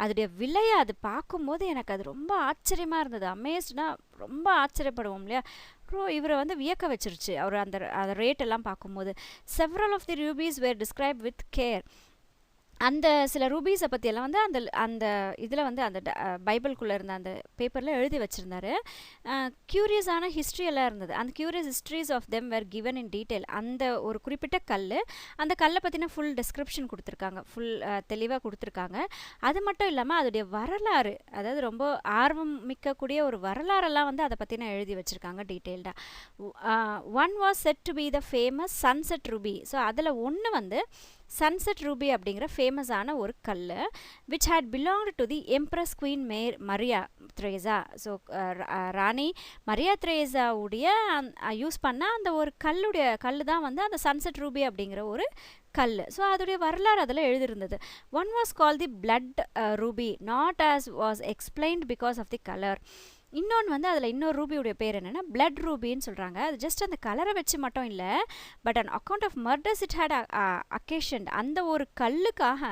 அதோடைய விலையை அது பார்க்கும்போது எனக்கு அது ரொம்ப ஆச்சரியமாக இருந்தது. அமேஸ்ட்னா ரொம்ப ஆச்சரியப்படுவோம் இல்லையா, இவரை வந்து வியக்க வச்சிருச்சு அவர் அந்த ரேட்டெல்லாம் பார்க்கும்போது. Several of the rubies were describe with care. அந்த சில ரூபீஸை பற்றியெல்லாம் வந்து அந்த இதில் வந்து அந்த பைபிள்குள்ளே இருந்த அந்த பேப்பரில் எழுதி வச்சுருந்தாரு. க்யூரியஸான ஹிஸ்ட்ரியெல்லாம் இருந்தது. அந்த curious histories of them were given in detail. அந்த ஒரு குறிப்பிட்ட அந்த கல்லை பற்றின ஃபுல் டிஸ்கிரிப்ஷன் கொடுத்துருக்காங்க, ஃபுல் தெளிவாக கொடுத்துருக்காங்க. அது மட்டும் இல்லாமல் அதோடைய வரலாறு, அதாவது ரொம்ப ஆர்வம் மிக்கக்கூடிய ஒரு வரலாறெல்லாம் வந்து அதை பற்றின எழுதி வச்சுருக்காங்க டீட்டெயில்டாக. One was said to be the famous sunset ruby. So அதில் ஒன்று வந்து சன்செட் ரூபி அப்படிங்கிற ஃபேமஸான ஒரு கல், which had belonged to the empress queen Maria Theresa. So ராணி மரியா த்ரேசாவுடைய யூஸ் பண்ண அந்த ஒரு கல் தான் வந்து அந்த சன்செட் ரூபி அப்படிங்கிற ஒரு கல். ஸோ அதோடைய வரலாறு அதில் எழுதியிருந்தது. One was call the blood ruby, not as was explained because of the colour. இன்னொன்று வந்து அதில் இன்னொரு ரூபியுடைய பேர் என்னென்னா பிளட் ரூபின்னு சொல்கிறாங்க. அது ஜஸ்ட் அந்த கலரை வச்சு மட்டும் இல்லை, but on account of murders it had occasion. அந்த ஒரு கல்லுக்காக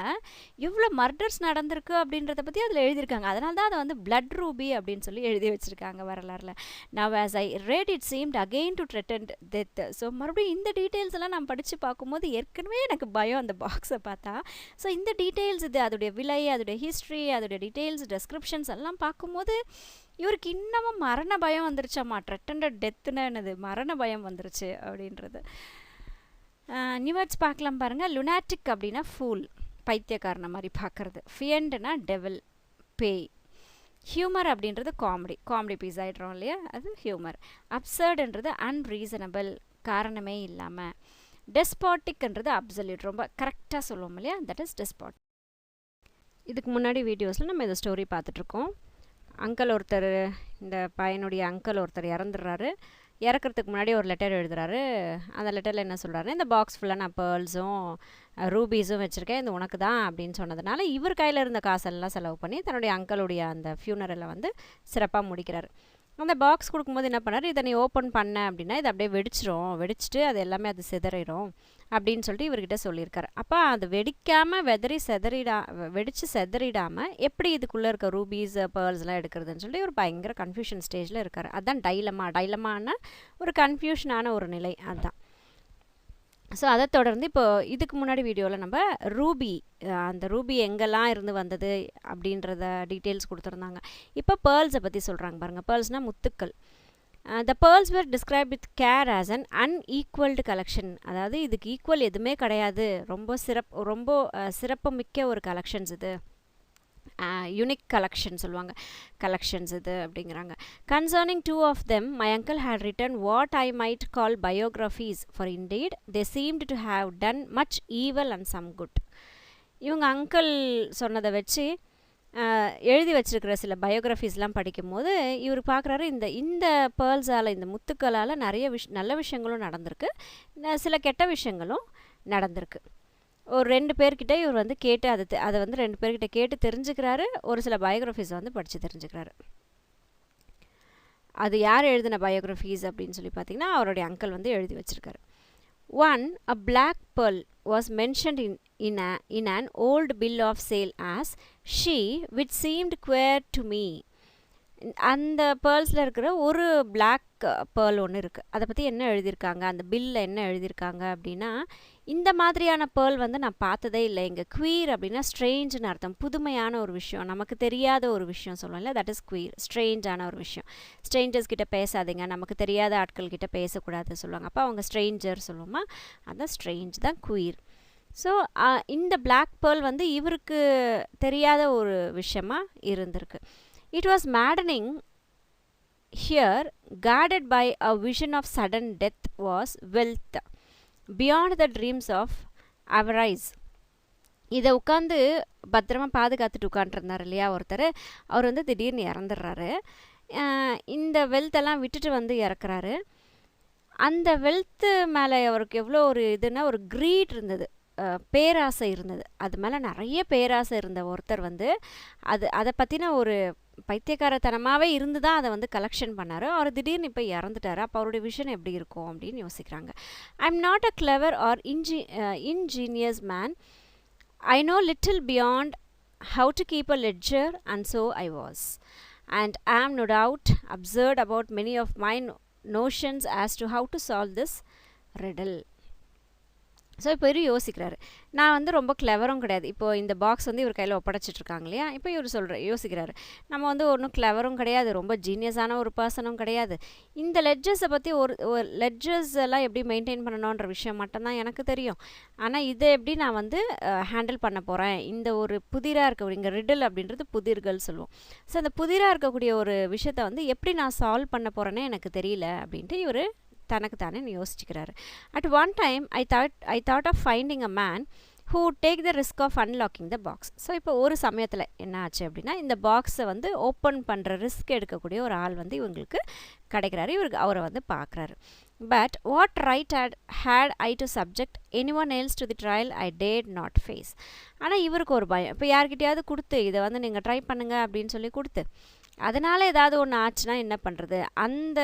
எவ்வளோ மர்டர்ஸ் நடந்திருக்கு அப்படின்றத பற்றி அதில் எழுதியிருக்காங்க. அதனால தான் அதை வந்து பிளட் ரூபி அப்படின்னு சொல்லி எழுதி வச்சுருக்காங்க வரலாறில். Now as I read it seemed again to threaten death. So மறுபடியும் இந்த டீட்டெயில்ஸ் எல்லாம் நான் படித்து பார்க்கும்போது ஏற்கனவே எனக்கு பயம் அந்த பாக்ஸை பார்த்தா. ஸோ இந்த டீட்டெயில்ஸ், இது அதோடைய விலை, அதோடைய ஹிஸ்ட்ரி, அதோடைய டீட்டெயில்ஸ், டெஸ்கிரிப்ஷன்ஸ் எல்லாம் பார்க்கும்போது இவருக்கு இன்னமும் மரண பயம் வந்துருச்சாம்மா. த்ரெட்டன்ட் டெத்துன்னு மரண பயம் வந்துருச்சு அப்படின்றது. நியூ வேர்ட்ஸ் பார்க்கலாம் பாருங்கள். லுனாட்டிக் அப்படின்னா ஃபூல், பைத்தியக்காரன மாதிரி பார்க்குறது. ஃபியண்ட்னா டெவில், பேய். ஹியூமர் அப்படின்றது காமெடி பீஸ் ஆகிடுறோம் இல்லையா, அது ஹியூமர். அப்சர்டுன்றது அன்ரீசனபிள், காரணமே இல்லாமல். டெஸ்பாட்டிக்ன்றது அப்சல்யூட், ரொம்ப கரெக்டாக சொல்லுவோம் இல்லையா, தட் இஸ் டெஸ்பாட். இதுக்கு முன்னாடி வீடியோஸில் நம்ம இந்த ஸ்டோரி பார்த்துட்ருக்கோம். அங்கிள் ஒருத்தர், இந்த பையனுடைய அங்கிள் ஒருத்தர் இறந்துடுறாரு. இறக்கிறதுக்கு முன்னாடி ஒரு லெட்டர் எழுதுறாரு. அந்த லெட்டரில் என்ன சொல்கிறாருன்னா, இந்த பாக்ஸ் ஃபுல்லாக நான் பேர்ல்ஸும் ரூபீஸும் வச்சுருக்கேன், இது உனக்கு தான் அப்படின்னு சொன்னதுனால இவர் கையில் இருந்த காசெல்லாம் செலவு பண்ணி தன்னுடைய அங்கிளுடைய அந்த ஃபியூனரலை வந்து சிறப்பாக முடிக்கிறார். அந்த பாக்ஸ் கொடுக்கும்போது என்ன பண்ணார், இதை நீ ஓப்பன் பண்ண அப்படின்னா இது அப்படியே வெடிச்சிட்டு அது எல்லாமே அது சிதறிடும் அப்படின்னு சொல்லிட்டு இவர்கிட்ட சொல்லியிருக்காரு. அப்போ அது வெடிக்காமல் வெடித்து செதறிடாமல் எப்படி இதுக்குள்ளே இருக்க ரூபீஸ் பேர்ல்ஸ்லாம் எடுக்கிறதுன்னு சொல்லி ஒரு பயங்கர கன்ஃபியூஷன் ஸ்டேஜில் இருக்கார். அதுதான் டைலமான ஒரு கன்ஃபியூஷனான ஒரு நிலை அதுதான். ஸோ அதை தொடர்ந்து இப்போ இதுக்கு முன்னாடி வீடியோவில் நம்ம அந்த ரூபி எங்கெல்லாம் இருந்து வந்தது அப்படின்றத டீட்டெயில்ஸ் கொடுத்துருந்தாங்க. இப்போ பேர்ல்ஸை பற்றி சொல்கிறாங்க பாருங்கள். பேர்ல்ஸ்னால் முத்துக்கள். The pearls were describe with care as an unequalled collection. அதாவது இதுக்கு ஈக்குவல் எதுவுமே கிடையாது, ரொம்ப சிறப்பு மிக்க ஒரு கலெக்ஷன்ஸ் இது, யூனிக் கலெக்ஷன்ஸ் இது அப்படிங்கிறாங்க. Concerning 2 of them my uncle had written what I might call biographies, for indeed they seemed to have done much evil and some good. இவங்க அங்கிள் சொன்னதை வச்சு எழுதி வச்சிருக்கிற சில பயோகிராஃபிஸ்லாம் படிக்கும்போது இவர் பார்க்குறாரு, இந்த பேர்ல்ஸால், இந்த முத்துக்களால் நிறைய நல்ல விஷயங்களும் நடந்திருக்கு, சில கெட்ட விஷயங்களும் நடந்திருக்கு. ஒரு 2 பேர்கிட்ட இவர் வந்து கேட்டு அதை வந்து 2 பேர்கிட்ட கேட்டு தெரிஞ்சுக்கிறாரு. ஒரு சில பயோகிராஃபிஸ் வந்து படித்து தெரிஞ்சுக்கிறாரு. அது யார் எழுதின பயோகிராஃபிஸ் அப்படின்னு சொல்லி பார்த்தீங்கன்னா அவருடைய அங்கிள் வந்து எழுதி வச்சிருக்காரு. One, a black pearl was mentioned in an old bill of sale as she which seemed queer to me. அந்த பேர்ல்ஸில் இருக்கிற ஒரு பிளாக் பேர்ல் ஒன்று இருக்குது. அதை பற்றி என்ன எழுதியிருக்காங்க, அந்த பில்லில் என்ன எழுதியிருக்காங்க அப்படின்னா, இந்த மாதிரியான பேர்ல் வந்து நான் பார்த்ததே இல்லை. இங்கே குவீர் அப்படின்னா ஸ்ட்ரேஞ்சுன்னு அர்த்தம், புதுமையான ஒரு விஷயம், நமக்கு தெரியாத ஒரு விஷயம் சொல்லுவோம்ல, தட் இஸ் குவீர், ஸ்ட்ரேஞ்சான ஒரு விஷயம். ஸ்ட்ரேஞ்சர்ஸ் கிட்ட பேசாதீங்க, நமக்கு தெரியாத ஆட்கள் கிட்ட பேசக்கூடாது சொல்லுவாங்க. அப்போ அவங்க ஸ்ட்ரேஞ்சர் சொல்லுவோமா, அதான் ஸ்ட்ரேஞ்ச் தான் குவீர். ஸோ இந்த பிளாக் பேர்ல் வந்து இவருக்கு தெரியாத ஒரு விஷயமா இருந்திருக்கு. It was maddening. Here, guarded by a vision of sudden death, was wealth beyond the dreams of avarice. இதை உட்காந்து பத்திரமா பாதுகாத்துட்டு உட்காந்துருந்தார் இல்லையா ஒருத்தர், அவர் வந்து திடீர்னு இறந்துடுறாரு. இந்த வெல்த்தெல்லாம் விட்டுட்டு வந்து இறக்குறாரு. அந்த வெல்த்து மேலே அவருக்கு எவ்வளோ ஒரு இதுன்னா ஒரு க்ரீட் இருந்தது, பேராசை இருந்தது. அது மேலே நிறைய பேராசை இருந்த ஒருத்தர் வந்து அதை பற்றின ஒரு பைத்தியக்காரத்தனமாகவே இருந்து தான் அதை வந்து கலெக்ஷன் பண்ணார். அவர் திடீர்னு இப்போ இறந்துட்டார். அப்போ அவருடைய விஷன் எப்படி இருக்கும் அப்படின்னு யோசிக்கிறாங்க. I am not a clever or ingenious man. I know little beyond how to keep a ledger, and so I was, and am no doubt absurd about many of my notions as to how to solve this riddle. So இப்போ இவர் யோசிக்கிறாரு, நான் வந்து ரொம்ப கிளவரும் கிடையாது. இப்போது இந்த box வந்து இவர் கையில் ஒப்படைச்சிட்ருக்காங்க இல்லையா, இப்போ இவர் யோசிக்கிறாரு, நம்ம வந்து ஒன்றும் கிளவரும் கிடையாது, ரொம்ப ஜீனியஸான ஒரு பர்சனும் கிடையாது. இந்த லெட்ஜர்ஸை பற்றி ஒரு லெட்ஜர்ஸ் எல்லாம் எப்படி மெயின்டைன் பண்ணணுன்ற விஷயம் மட்டும்தான் எனக்கு தெரியும். ஆனால் இதை எப்படி நான் வந்து ஹேண்டில் பண்ண போகிறேன், இந்த ஒரு புதிராக இருக்கக்கூடிய இங்கே ரிடில் அப்படின்றது புதிர்கள் சொல்லுவோம். ஸோ அந்த புதிராக இருக்கக்கூடிய ஒரு விஷயத்தை வந்து எப்படி நான் சால்வ் பண்ண போகிறேன்னே எனக்கு தெரியல அப்படின்ட்டு இவர் தனக்கு தானே யோசிச்சுக்கிறாரு. At one time I thought of finding a man who would take the risk of unlocking the box. So இப்போ ஒரு சமயத்தில் என்ன ஆச்சு அப்படின்னா, இந்த பாக்ஸை வந்து ஓப்பன் பண்ணுற ரிஸ்க் எடுக்கக்கூடிய ஒரு ஆள் வந்து இவங்களுக்கு கிடைக்கிறாரு. அவரை வந்து பார்க்குறாரு. But what right had I to subject anyone else to the trial I dared not face. ஆனால் இவருக்கு ஒரு பயம். இப்போ யார்கிட்டையாவது கொடுத்து இதை வந்து நீங்கள் ட்ரை பண்ணுங்க அப்படின்னு சொல்லி கொடுத்து அதனால் ஏதாவது ஒன்று ஆச்சுன்னா என்ன பண்ணுறது, அந்த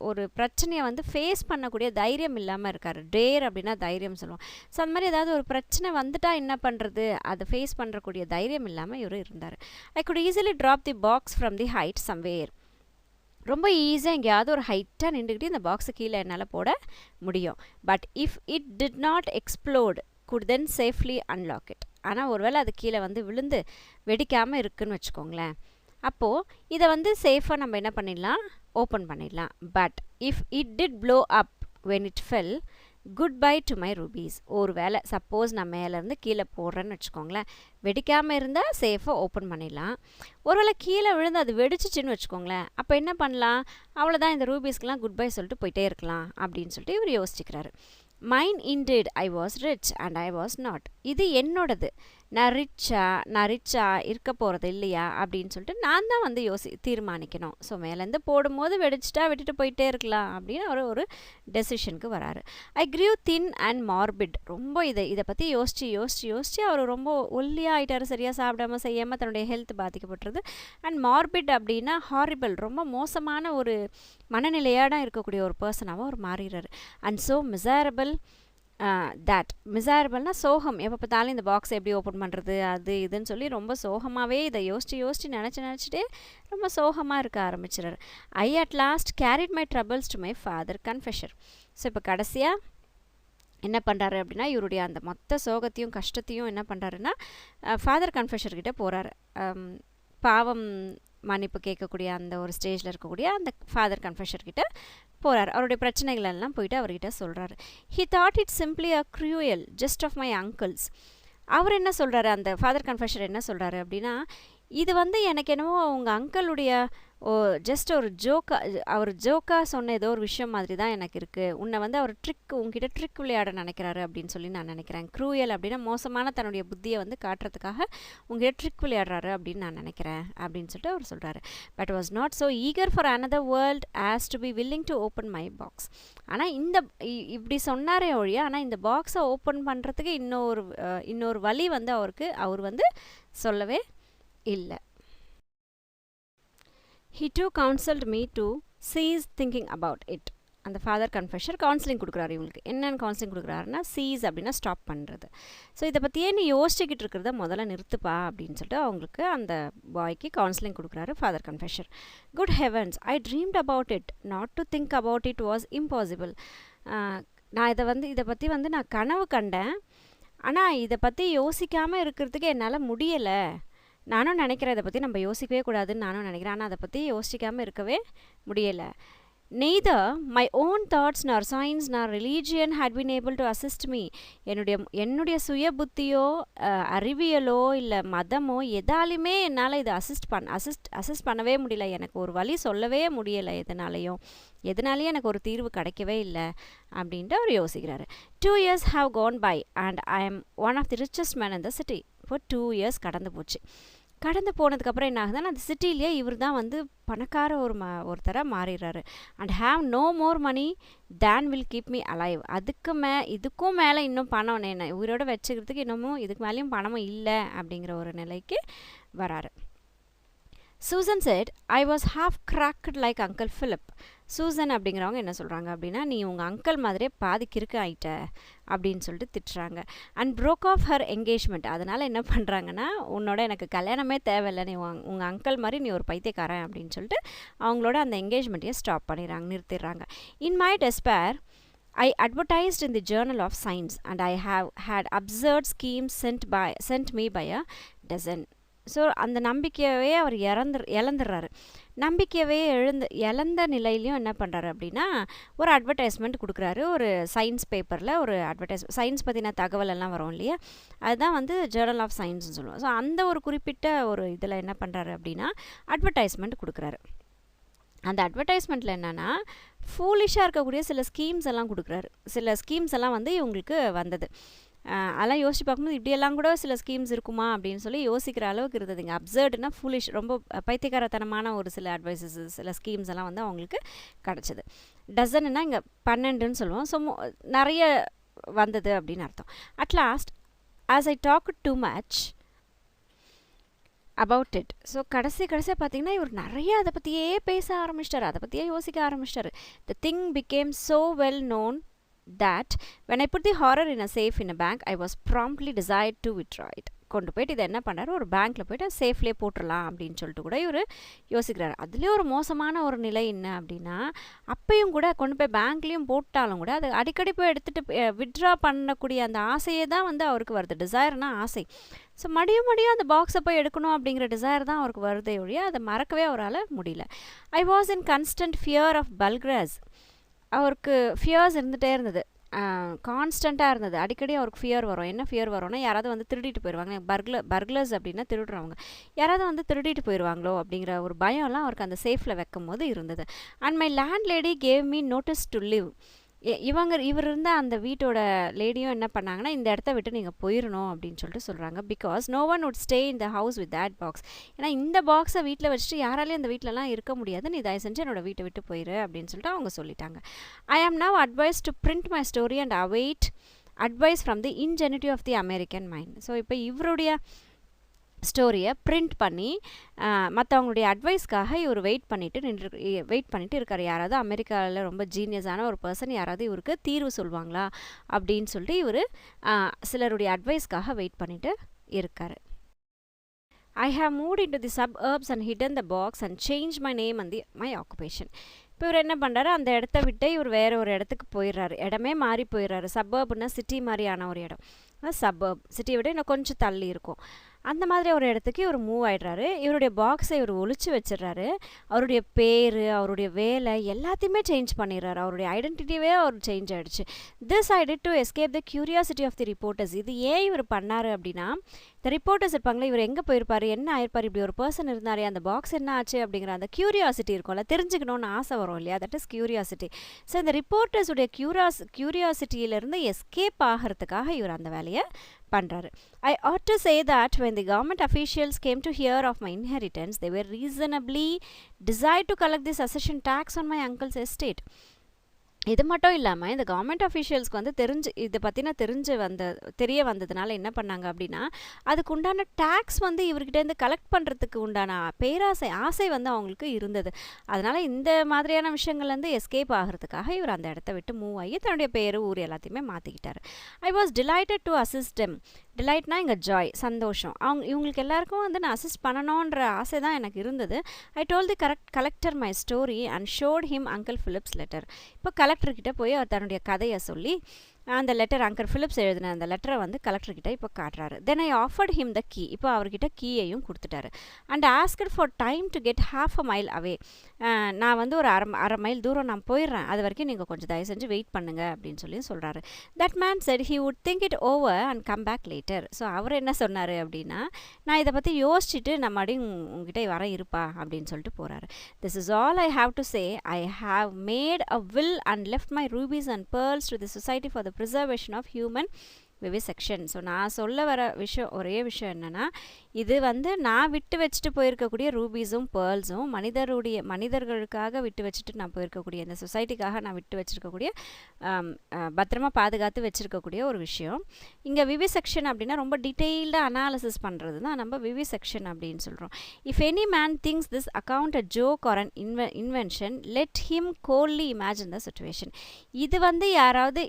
ஒரு பிரச்சனையை வந்து ஃபேஸ் பண்ணக்கூடிய தைரியம் இல்லாமல் இருக்கார். டேர் அப்படின்னா தைரியம் சொல்லுவோம். ஸோ அந்த மாதிரி ஏதாவது ஒரு பிரச்சனை வந்துட்டால் என்ன பண்ணுறது, அதை ஃபேஸ் பண்ணுறக்கூடிய தைரியம் இல்லாமல் இவர் இருந்தார். I could easily drop the box from the height somewhere. ரொம்ப ஈஸியாக எங்கேயாவது ஒரு ஹைட்டாக நின்றுக்கிட்டு இந்த பாக்ஸு கீழே என்னால் போட முடியும். But if it did not explode could then safely unlock it. ஆனால் ஒருவேளை அது கீழே வந்து விழுந்து வெடிக்காமல் இருக்குதுன்னு வச்சுக்கோங்களேன், அப்போது இதை வந்து சேஃபாக நம்ம என்ன பண்ணிடலாம், ஓப்பன் பண்ணிடலாம். But if it did blow up when it fell, goodbye to my rubies. ஒரு வேளை சப்போஸ் நான் மேலேருந்து கீழே போடுறேன்னு வச்சுக்கோங்களேன், வெடிக்காமல் இருந்தால் சேஃபாக ஓப்பன் பண்ணிடலாம். ஒரு வேளை கீழே விழுந்து அது வெடிச்சிச்சின்னு வச்சுக்கோங்களேன், அப்போ என்ன பண்ணலாம், அவ்வளோதான், இந்த ரூபீஸ்க்கெலாம் குட் பை சொல்லிட்டு போயிட்டே இருக்கலாம் அப்படின்னு சொல்லிட்டு இவர் யோசிச்சுக்கிறாரு. Mine indeed I was rich and I was not. இது என்னோடது, நான் ரிச்சா இருக்க போகிறது இல்லையா அப்படின்னு சொல்லிட்டு நான் தான் வந்து தீர்மானிக்கணும். ஸோ மேலேருந்து போடும்போது வெடிச்சிட்டா விட்டுட்டு போயிட்டே இருக்கலாம் அப்படின்னு அவர் ஒரு டெசிஷனுக்கு வராரு. ஐ க்ரீவ் தின் அண்ட் மார்பிட். ரொம்ப இதை பற்றி யோசிச்சு அவர் ரொம்ப ஒல்லியாக ஆகிட்டார். சரியாக சாப்பிடாம செய்யாமல் தன்னுடைய ஹெல்த் பாதிக்கப்பட்டுருது. அண்ட் மார்பிட் அப்படின்னா ஹாரிபிள், ரொம்ப மோசமான ஒரு மனநிலையாக இருக்கக்கூடிய ஒரு பர்சனாகவும் அவர் மாறிடுறாரு. அண்ட் ஸோ மிசரபிள் மிசரபிள்னா சோகம். எப்போ பார்த்தாலும் இந்த பாக்ஸை எப்படி ஓப்பன் பண்ணுறது அது இதுன்னு சொல்லி ரொம்ப சோகமாகவே இதை யோசிச்சு நினச்சிட்டே ரொம்ப சோகமாக இருக்க ஆரம்பிச்சிடுறாரு. I at last carried my troubles to my father confessor. So இப்போ கடைசியாக என்ன பண்ணுறாரு அப்படின்னா இவருடைய அந்த மொத்த சோகத்தையும் கஷ்டத்தையும் என்ன பண்ணுறாருன்னா ஃபாதர் கன்ஃபெஷர்கிட்ட போகிறாரு. பாவம் மன்னிப்பு கேட்கக்கூடிய அந்த ஒரு ஸ்டேஜில் இருக்கக்கூடிய அந்த ஃபாதர் கன்ஃபெஷர்கிட்ட போகிறார். அவருடைய பிரச்சனைகள் எல்லாம் போயிட்டு அவர்கிட்ட சொல்கிறாரு. He thought it simply a cruel jest of my uncle's. அவர் என்ன சொல்கிறாரு, அந்த ஃபாதர் கன்ஃபெஷர் என்ன சொல்கிறாரு அப்படின்னா, இது வந்து எனக்கு என்னவோ உங்கள் அங்கிளுடைய ஜஸ்ட் ஒரு அவர் ஜோக்காக சொன்ன ஏதோ ஒரு விஷயம் மாதிரி தான் எனக்கு இருக்குது. உன்னை வந்து அவர் உங்ககிட்ட ட்ரிக் விளையாட நினைக்கிறாரு அப்படின்னு சொல்லி நான் நினைக்கிறேன். க்ரூயல் அப்படின்னா மோசமான தன்னுடைய புத்தியை வந்து காட்டுறதுக்காக உங்ககிட்ட ட்ரிக் விளையாடுறாரு அப்படின்னு நான் நினைக்கிறேன் அப்படின்னு சொல்லிட்டு அவர் சொல்கிறாரு. But was not so eager for another world as to be willing to open my box. ஆனால் இப்படி சொன்னாரே ஒழிய, ஆனால் இந்த பாக்ஸை ஓப்பன் பண்ணுறதுக்கு இன்னொரு வழி வந்து அவர் வந்து சொல்லவே இல்லை. He too counseled me to cease thinking about it. அந்த ஃபாதர் கன்ஃபெஷர் கவுன்சிலிங் கொடுக்குறாரு இவங்களுக்கு. என்னென்னு கவுன்சிலிங் கொடுக்குறாருன்னா, சீஸ் அப்படின்னா ஸ்டாப் பண்ணுறது. ஸோ இதை பற்றியே நீ யோசிச்சுக்கிட்டு இருக்கிறத முதல்ல நிறுத்துப்பா அப்படின்னு சொல்லிட்டு அவங்களுக்கு அந்த பாய்க்கு கவுன்சிலிங் கொடுக்குறாரு father confessor. Good heavens, I dreamed about it, not to think about it was impossible. நான் இதை பற்றி வந்து நான் கனவு கண்டேன், ஆனால் இதை பற்றி யோசிக்காமல் இருக்கிறதுக்கு என்னால் முடியலை. நானும் நினைக்கிறேன் இதை பற்றி நம்ம யோசிக்கவே கூடாதுன்னு நானும் நினைக்கிறேன், ஆனால் அதை பற்றி யோசிக்காமல் இருக்கவே முடியலை. Neither my own thoughts nor science nor religion had been able to assist me. என்னுடைய சுய புத்தியோ அறிவியலோ இல்லை மதமோ எதாலுமே என்னால் இதை அசிஸ்ட் பண்ணவே முடியல. எனக்கு ஒரு வழி சொல்லவே முடியலை. எதனாலேயும் எனக்கு ஒரு தீர்வு கிடைக்கவே இல்லை அப்படின்ட்டு அவர் யோசிக்கிறாரு. 2 years have gone by and I am one of the richest men in the city. இப்போ 2 years கடந்து போனதுக்கப்புறம் என்ன ஆகுதுன்னா, அந்த சிட்டிலேயே இவர் தான் வந்து பணக்கார ஒருத்தராக மாறிடுறாரு. And have no more money than will keep me alive. இதுக்கும் மேலே இன்னும் பணம் என்ன உயிரோட வச்சுக்கிறதுக்கு இன்னமும் இதுக்கு மேலேயும் பணமும் இல்லை அப்படிங்கிற ஒரு நிலைக்கு வராரு. Susan said, I was half cracked like uncle Philip. Susan அப்படிங்கிறவங்க என்ன சொல்கிறாங்க அப்படின்னா, நீ உங்கள் அங்கிள் மாதிரியே பாதி கிறுக்கு ஆயிட்ட அப்படின்னு சொல்லிட்டு திட்டுறாங்க. And broke off her engagement. அதனால் என்ன பண்ணுறாங்கன்னா, உன்னோட எனக்கு கல்யாணமே தேவையில்லை, நீ உங்கள் அங்கிள் மாதிரி நீ ஒரு பைத்தியக்காரன் அப்படின்னு சொல்லிட்டு அவங்களோட அந்த என்கேஜ்மெண்ட்டையே ஸ்டாப் நிறுத்திடுறாங்க. In my despair I advertised in the Journal of Science and I have had absurd schemes sent me by a dozen. So அந்த நம்பிக்கையவே அவர் இழந்துடுறாரு. நம்பிக்கையவே இழந்த நிலையிலையும் என்ன பண்ணுறாரு அப்படின்னா, ஒரு அட்வர்டைஸ்மெண்ட் கொடுக்குறாரு. ஒரு சயின்ஸ் பேப்பரில் ஒரு சயின்ஸ் பற்றின தகவல் எல்லாம் வரும் இல்லையா, அதுதான் வந்து ஜேர்னல் ஆஃப் சயின்ஸ்னு சொல்லுவோம். ஸோ அந்த ஒரு குறிப்பிட்ட ஒரு இதில் என்ன பண்ணுறாரு அப்படின்னா, அட்வர்டைஸ்மெண்ட் கொடுக்குறாரு. அந்த அட்வர்டைஸ்மெண்ட்டில் என்னென்னா, ஃபூலிஷாக இருக்கக்கூடிய சில ஸ்கீம்ஸ் எல்லாம் கொடுக்குறாரு. சில ஸ்கீம்ஸ் எல்லாம் வந்து இவங்களுக்கு வந்தது. அதெல்லாம் யோசிச்சு பார்க்கும்போது இப்படியெல்லாம் கூட சில ஸ்கீம்ஸ் இருக்குமா அப்படின்னு சொல்லி யோசிக்கிற அளவுக்கு இருந்ததுங்க. அப்சர்டுனா ஃபுல்லிஷ், ரொம்ப பைத்தியக்காரத்தனமான ஒரு சில அட்வைசஸ், சில ஸ்கீம்ஸ் எல்லாம் வந்து அவங்களுக்கு கிடச்சிது. டசன்னா இங்கே 12ன்னு சொல்லுவோம். ஸோ நிறைய வந்தது அப்படின்னு அர்த்தம். At last as I talk too much about it. So கடைசியாக பார்த்தீங்கன்னா இவர் நிறைய அதை பற்றியே பேச ஆரம்பிச்சிட்டார், அதை பற்றியே யோசிக்க ஆரம்பிச்சிட்டார். The thing became so well known that when I put the horror in a safe in a bank, I was promptly desired to withdraw it. கொண்டு போயிட்டு இதை என்ன பண்ணுறாரு, ஒரு பேங்க்கில் போய்ட்டு சேஃப்லேயே போட்டுடலாம் அப்படின்னு சொல்லிட்டு கூட இவர் யோசிக்கிறாரு. அதுலேயும் ஒரு மோசமான ஒரு நிலை என்ன அப்படின்னா, அப்பையும் கூட கொண்டு போய் பேங்க்லேயும் போட்டாலும் கூட அது அடிக்கடி போய் எடுத்துகிட்டு வித்ட்ரா பண்ணக்கூடிய அந்த ஆசையே தான் வந்து அவருக்கு வருது. டிசைர்னா ஆசை. ஸோ மடியும் அந்த பாக்ஸை போய் எடுக்கணும் அப்படிங்கிற டிசைர் தான் அவருக்கு வருதே ஒழிய அதை மறக்கவே அவரால் முடியல. I was in constant fear of burglars. அவருக்கு ஃபியர்ஸ் இருந்துகிட்டே இருந்தது, கான்ஸ்டண்ட்டாக இருந்தது. அடிக்கடி அவருக்கு ஃபியர் வரும். என்ன ஃபியர் வரும்னா, யாராவது வந்து திருடிட்டு போயிடுவாங்க. பர்க்லர்ஸ் அப்படின்னா திருடுறவங்க, யாராவது வந்து திருடிட்டு போயிடுவாங்களோ அப்படிங்கிற ஒரு பயம்லாம் அவருக்கு அந்த சேஃபில் வைக்கும் போது இருந்தது. And my land lady gave me notice to live. இவர் இருந்த அந்த வீட்டோட லேடியும் என்ன பண்ணாங்கன்னா, இந்த இடத்த விட்டு நீங்கள் போயிடணும் அப்படின்னு சொல்லிட்டு சொல்கிறாங்க. Because no one would stay in the house with that box. ஏன்னா இந்த பாக்ஸை வீட்டில் வச்சுட்டு யாராலையும் அந்த வீட்டிலலாம் இருக்க முடியாது, நீ தயவு செஞ்சு என்னோட வீட்டை விட்டு போயிரு அப்படின்னு சொல்லிட்டு அவங்க சொல்லிட்டாங்க. ஐ ஆம் now advised to print my story and await advice from the ingenuity of the American mind. So இப்போ இவருடைய ஸ்டோரியை பிரிண்ட் பண்ணி மற்றவங்களுடைய அட்வைஸ்க்காக இவர் வெயிட் பண்ணிட்டு இருக்கார். யாராவது அமெரிக்காவில் ரொம்ப ஜீனியஸான ஒரு பர்சன் யாராவது இவருக்கு தீர்வு சொல்லுவாங்களா அப்படின்னு சொல்லிட்டு இவர் சிலருடைய அட்வைஸ்க்காக வெயிட் பண்ணிட்டு இருக்கார். I have moved into the suburbs and hidden the box and changed my name and my occupation. இப்போ இவர் என்ன பண்ணுறாரு, அந்த இடத்த விட்டு இவர் வேற ஒரு இடத்துக்கு போயிடுறாரு. இடமே மாறி போயிடுறாரு. சப்பர்ப்னா சிட்டி மாதிரியான ஒரு இடம். சப்பர்ப் சிட்டியை விட இன்னும் கொஞ்சம் தள்ளி இருக்கும். அந்த மாதிரி ஒரு இடத்துக்கு இவர் மூவ் ஆகிடுறாரு. இவருடைய பாக்ஸை இவர் ஒழிச்சு வச்சிடுறாரு. அவருடைய பேர், அவருடைய வேலை எல்லாத்தையுமே சேஞ்ச் பண்ணிடுறாரு. அவருடைய ஐடென்டிட்டியே அவர் சேஞ்ச் ஆகிடுச்சு. This I did to escape the curiosity of the reporters. இது ஏன் இவர் பண்ணார் அப்படின்னா, இந்த ரிப்போர்ட்டர்ஸ் இருப்பாங்களே, இவர் எங்கே போயிருப்பார், என்ன ஆயிருப்பார், இப்படி ஒரு பர்சன் இருந்தாரே, அந்த பாக்ஸ் என்ன ஆச்சு அப்படிங்கிற அந்த கியூரியாசிட்டி இருக்கும்ல, தெரிஞ்சுக்கணும்னு ஆசை வரும் இல்லையா, தட் இஸ் கியூரியாசிட்டி. ஸோ இந்த ரிப்போர்ட்டர்ஸுடைய கியூரியாசிட்டியிலேருந்து எஸ்கேப் ஆகிறதுக்காக இவர் அந்த வேலையை பண்ணுறாரு. I ought to say that when the government officials came to hear of my inheritance, they were reasonably desired to collect the succession tax on my uncle's estate. இது மட்டும் இல்லாமல் இந்த கவர்மெண்ட் அஃபீஷியல்ஸ்க்கு வந்து இதை பற்றின தெரிய வந்ததுனால என்ன பண்ணாங்க அப்படின்னா, அதுக்கு உண்டான டேக்ஸ் வந்து இவர்கிட்டேருந்து கலெக்ட் பண்ணுறதுக்கு உண்டான ஆசை வந்து அவங்களுக்கு இருந்தது. அதனால் இந்த மாதிரியான விஷயங்கள்லேருந்து எஸ்கேப் ஆகிறதுக்காக இவர் அந்த இடத்த விட்டு மூவ் ஆகி தன்னுடைய பேர், ஊர் எல்லாத்தையுமே மாற்றிக்கிட்டார். I was delighted to assist them. டிலைட்னா இங்கே ஜாய், சந்தோஷம். இவங்களுக்கு எல்லாருக்கும் வந்து நான் அசிஸ்ட் பண்ணணுன்ற ஆசை தான் எனக்கு இருந்தது. I told the collector my story and showed him uncle Philip's letter. இப்போ கலெக்டர்கிட்ட போய் அவர் தன்னுடைய கதையை சொல்லி அந்த லெட்டர், அங்கிள் ஃபிலிப்ஸ் எழுதின அந்த லெட்டரை வந்து கலெக்டர்கிட்ட இப்போ காட்டுறாரு. தென் ஐ ஆஃபர்ட் ஹிம் த கீ. இப்போ அவர்கிட்ட கீயையும் கொடுத்துட்டாரு. And asked for time to get half a mile அவே. நான் வந்து ஒரு அரை மைல் தூரம் நான் போயிடுறேன், அது வரைக்கும் நீங்கள் கொஞ்சம் தயவு செஞ்சு வெயிட் பண்ணுங்க அப்படின்னு சொல்லி சொல்கிறாரு. That man said he would think it over and come back later. So அவர் என்ன சொன்னார் அப்படின்னா, நான் இதை பற்றி யோசிச்சுட்டு நான் மறுபடியும் உங்ககிட்ட வர இருப்பா அப்படின்னு சொல்லிட்டு போகிறாரு. This is all I have to say. I have made a will and left my rupees and pearls to the society for the preservation of human vivisection. So நான் சொல்ல வர ஒரே விஷயம் என்னென்னா, இது வந்து நான் விட்டு வச்சுட்டு போயிருக்கக்கூடிய ரூபீஸும் பேர்ல்ஸும் மனிதர்களுக்காக விட்டு வச்சுட்டு நான் போயிருக்கக்கூடிய, இந்த சொசைட்டிக்காக நான் விட்டு வச்சுருக்கக்கூடிய, பத்திரமா பாதுகாத்து வச்சுருக்கக்கூடிய ஒரு விஷயம். இங்கே விவிசெக்ஷன் அப்படின்னா ரொம்ப டீட்டெயில்டாக அனாலிசிஸ் பண்ணுறது தான் நம்ம விவிசெக்ஷன் அப்படின்னு சொல்கிறோம். If any man thinks this account a joke or an invention, let him coldly imagine the situation. இது வந்து யாராவது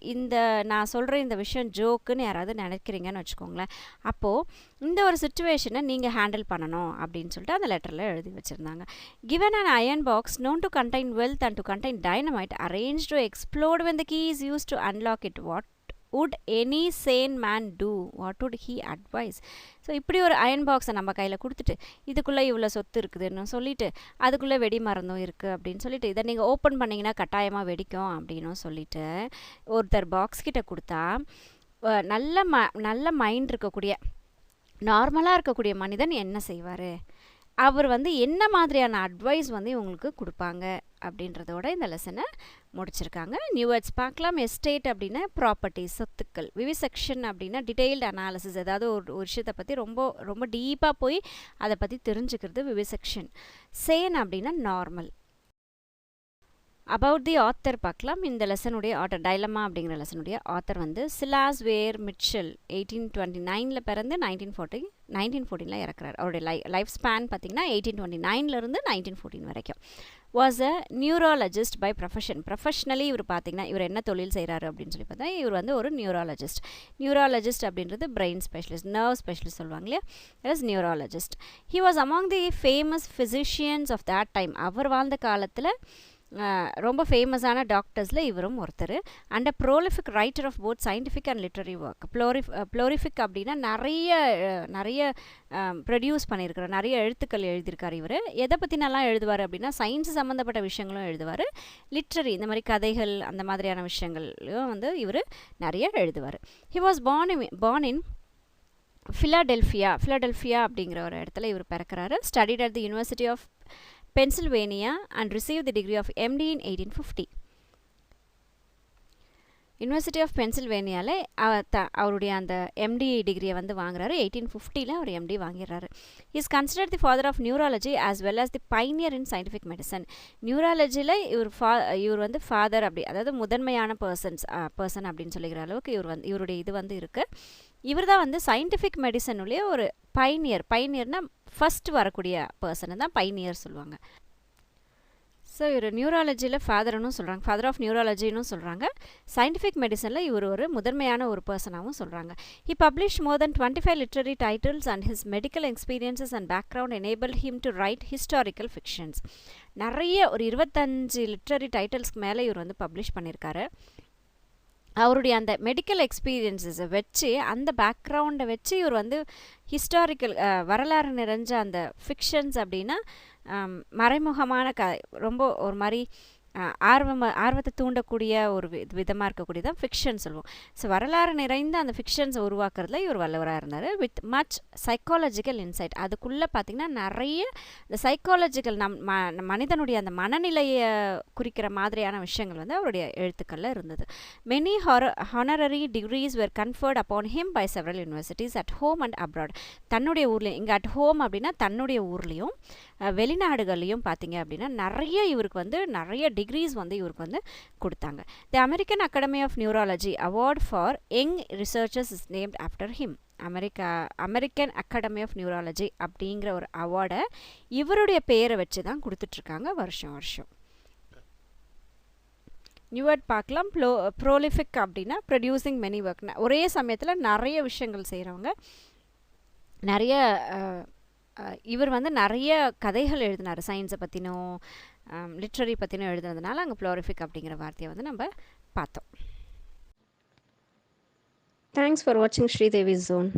நான் சொல்கிற இந்த விஷயம் ஜோக்கு யாராவது நினைக்கிறீங்கன்னு வச்சுக்கோங்களேன், அப்போது இந்த ஒரு சுச்சுவேஷனை நீங்கள் ஹேண்டில் பண்ணணும் அப்படின்னு சொல்லிட்டு அந்த லெட்டரில் எழுதி வச்சுருந்தாங்க. given an iron box known to contain wealth and to contain dynamite arranged to explode when the key is used to unlock it, what would any sane man do? What would he advise? So இப்படி ஒரு iron பாக்ஸை நம்ம கையில் கொடுத்துட்டு, இதுக்குள்ளே இவ்வளோ சொத்து இருக்குதுன்னு சொல்லிட்டு, அதுக்குள்ளே வெடி மருந்தும் இருக்குது அப்படின்னு சொல்லிட்டு, இதை நீங்கள் ஓப்பன் பண்ணிங்கன்னா கட்டாயமாக வெடிக்கும் அப்படின்னு சொல்லிட்டு ஒருத்தர் பாக்ஸ் கிட்ட கொடுத்தா, நல்ல மைண்ட் இருக்கக்கூடிய, நார்மலாக இருக்கக்கூடிய மனிதன் என்ன செய்வார், அவர் வந்து என்ன மாதிரியான அட்வைஸ் வந்து இவங்களுக்கு கொடுப்பாங்க அப்படின்றதோட இந்த லெசனை முடிச்சிருக்காங்க. நியூ வேர்ட்ஸ் பார்க்கலாம். எஸ்டேட் அப்படின்னா ப்ராப்பர்ட்டி, சொத்துக்கள். விவிசெக்ஷன் அப்படின்னா டீட்டெயில்டு அனாலிசிஸ், ஏதாவது ஒரு விஷயத்தை பற்றி ரொம்ப ரொம்ப டீப்பாக போய் அதை பற்றி தெரிஞ்சுக்கிறது விவிசெக்ஷன். சேன் அப்படின்னா நார்மல். அபவுட் தி ஆத்தர் பார்க்கலாம். இந்த லெசனுடைய ஆத்தர், டைலமா அப்படிங்கிற லெசனுடைய ஆத்தர் வந்து சிலாஸ் வேர் மிட்சல். 1829 பிறந்து 1914 இறக்குறாரு. அவருடைய லைஃப் ஸ்பேன் பார்த்திங்கன்னா 1829 1914 வரைக்கும். Was a neurologist by profession. Professionally இவர் பார்த்திங்கன்னா இவர் என்ன தொழில் செய்கிறாரு அப்படின்னு சொல்லி பார்த்தா, இவர் வந்து ஒரு நியூராலஜிஸ்ட். நியூராலஜிஸ்ட் அப்படின்றது பிரெயின் ஸ்பெஷலிஸ்ட், நர்வ் ஸ்பெஷலிஸ்ட் சொல்லுவாங்க இல்லையா, that is neurologist. He was among the famous physicians of that time. அவர் வாழ்ந்த காலத்தில் ரொம்ப ஃபேமஸான டாக்டர்ஸில் இவரும் ஒருத்தர். And a prolific writer of both scientific and literary work. Prolific அப்படின்னா நிறைய ப்ரொடியூஸ் பண்ணியிருக்கிறார், நிறைய எழுத்துக்கள் எழுதியிருக்கார். இவர் எதை பற்றினெல்லாம் எழுதுவார் அப்படின்னா, சயின்ஸ் சம்மந்தப்பட்ட விஷயங்களும் எழுதுவார், லிட்ரரி இந்த மாதிரி கதைகள் அந்த மாதிரியான விஷயங்களையும் வந்து இவர் நிறைய எழுதுவார். He was born in Philadelphia அப்படிங்கிற ஒரு இடத்துல இவர் பிறக்கிறாரு. Studied at the university of Pennsylvania and received the degree of MD in 1850. University of பென்சில்வேனியாவில் அவருடைய அந்த எம்டி டிகிரியை வந்து வாங்குறாரு. 1850 அவர் எம்டி வாங்கிடுறாரு. Is considered the father of neurology as well as the pioneer in scientific medicine. நியூராலஜியில் இவர் வந்து ஃபாதர் அப்படி, அதாவது முதன்மையான பர்சன் அப்படின்னு சொல்லிக்கிற அளவுக்கு இவருடைய இது வந்து இருக்குது. இவர் தான் வந்து சயின்டிஃபிக் மெடிசனுடைய ஒரு பைனியர்னால் ஃபஸ்ட் வரக்கூடிய பர்சனை தான் பைனியர் சொல்லுவாங்க. ஸோ இவர் நியூராலஜியில் ஃபாதர்னும் சொல்கிறாங்க, ஃபாதர் ஆஃப் நியூராலஜின்னு சொல்கிறாங்க. சயின்டிஃபிக் மெடிசனில் இவர் ஒரு முதன்மையான ஒரு பர்சனாகவும் சொல்கிறாங்க. He publish more then 25 literary titles and his medical experiences and background enable him to right historical fictions. நிறைய ஒரு 25 லிட்ரரி டைட்டில்ஸ்க்கு மேலே இவர் வந்து பப்ளிஷ் பண்ணியிருக்காரு. அவருடைய அந்த மெடிக்கல் எக்ஸ்பீரியன்ஸஸை வச்சு, அந்த பேக்ரவுண்டை வச்சு இவர் வந்து ஹிஸ்டாரிக்கல் வரலாறு நிறைஞ்ச அந்த ஃபிக்ஷன்ஸ் அப்படின்னா மறைமுகமான ரொம்ப ஒரு மாதிரி ஆர்வத்தை தூண்டக்கூடிய ஒரு விதமாக இருக்கக்கூடியதான் ஃபிக்ஷன் சொல்லுவோம். ஸோ வரலாறு நிறைந்த அந்த ஃபிக்ஷன்ஸை உருவாக்குறதுல இவர் வல்லவராக இருந்தார். With much psychological inside. அதுக்குள்ளே பார்த்திங்கன்னா நிறைய இந்த சைக்காலஜிக்கல் மனிதனுடைய அந்த மனநிலையை குறிக்கிற மாதிரியான விஷயங்கள் வந்து அவருடைய எழுத்துக்களில் இருந்தது. Many honorary degrees were conferred upon him by several universities at home and abroad. தன்னுடைய ஊர்லேயும், இங்கே அட் ஹோம் அப்படின்னா தன்னுடைய ஊர்லேயும் வெளிநாடுகள்லையும் பார்த்தீங்க அப்படின்னா நிறைய இவருக்கு வந்து நிறைய டிகிரிஸ் வந்து இவருக்கு வந்து கொடுத்தாங்க. The American academy of neurology award for young researchers is named after him. American academy of neurology அப்படிங்கிற ஒரு அவார்டை இவருடைய பெயரை வச்சு தான் கொடுத்துட்ருக்காங்க வருஷம் வருஷம். நியூவர்ட் பார்க்கலாம். ப்ரோலிஃபிக் அப்படின்னா ப்ரொடியூசிங் மெனி ஒர்க். ஒரே சமயத்தில் நிறைய விஷயங்கள் செய்கிறவங்க. நிறைய இவர் வந்து நிறைய கதைகள் எழுதினார், சயின்ஸை பற்றினும் லிட்ரரி பற்றினும் எழுதுனதுனால அங்கே ப்ளோரிஃபிக் அப்படிங்கிற வார்த்தையை வந்து நம்ம பார்த்தோம். தேங்க்ஸ் ஃபார் வாட்சிங் ஸ்ரீதேவி ஜோன்.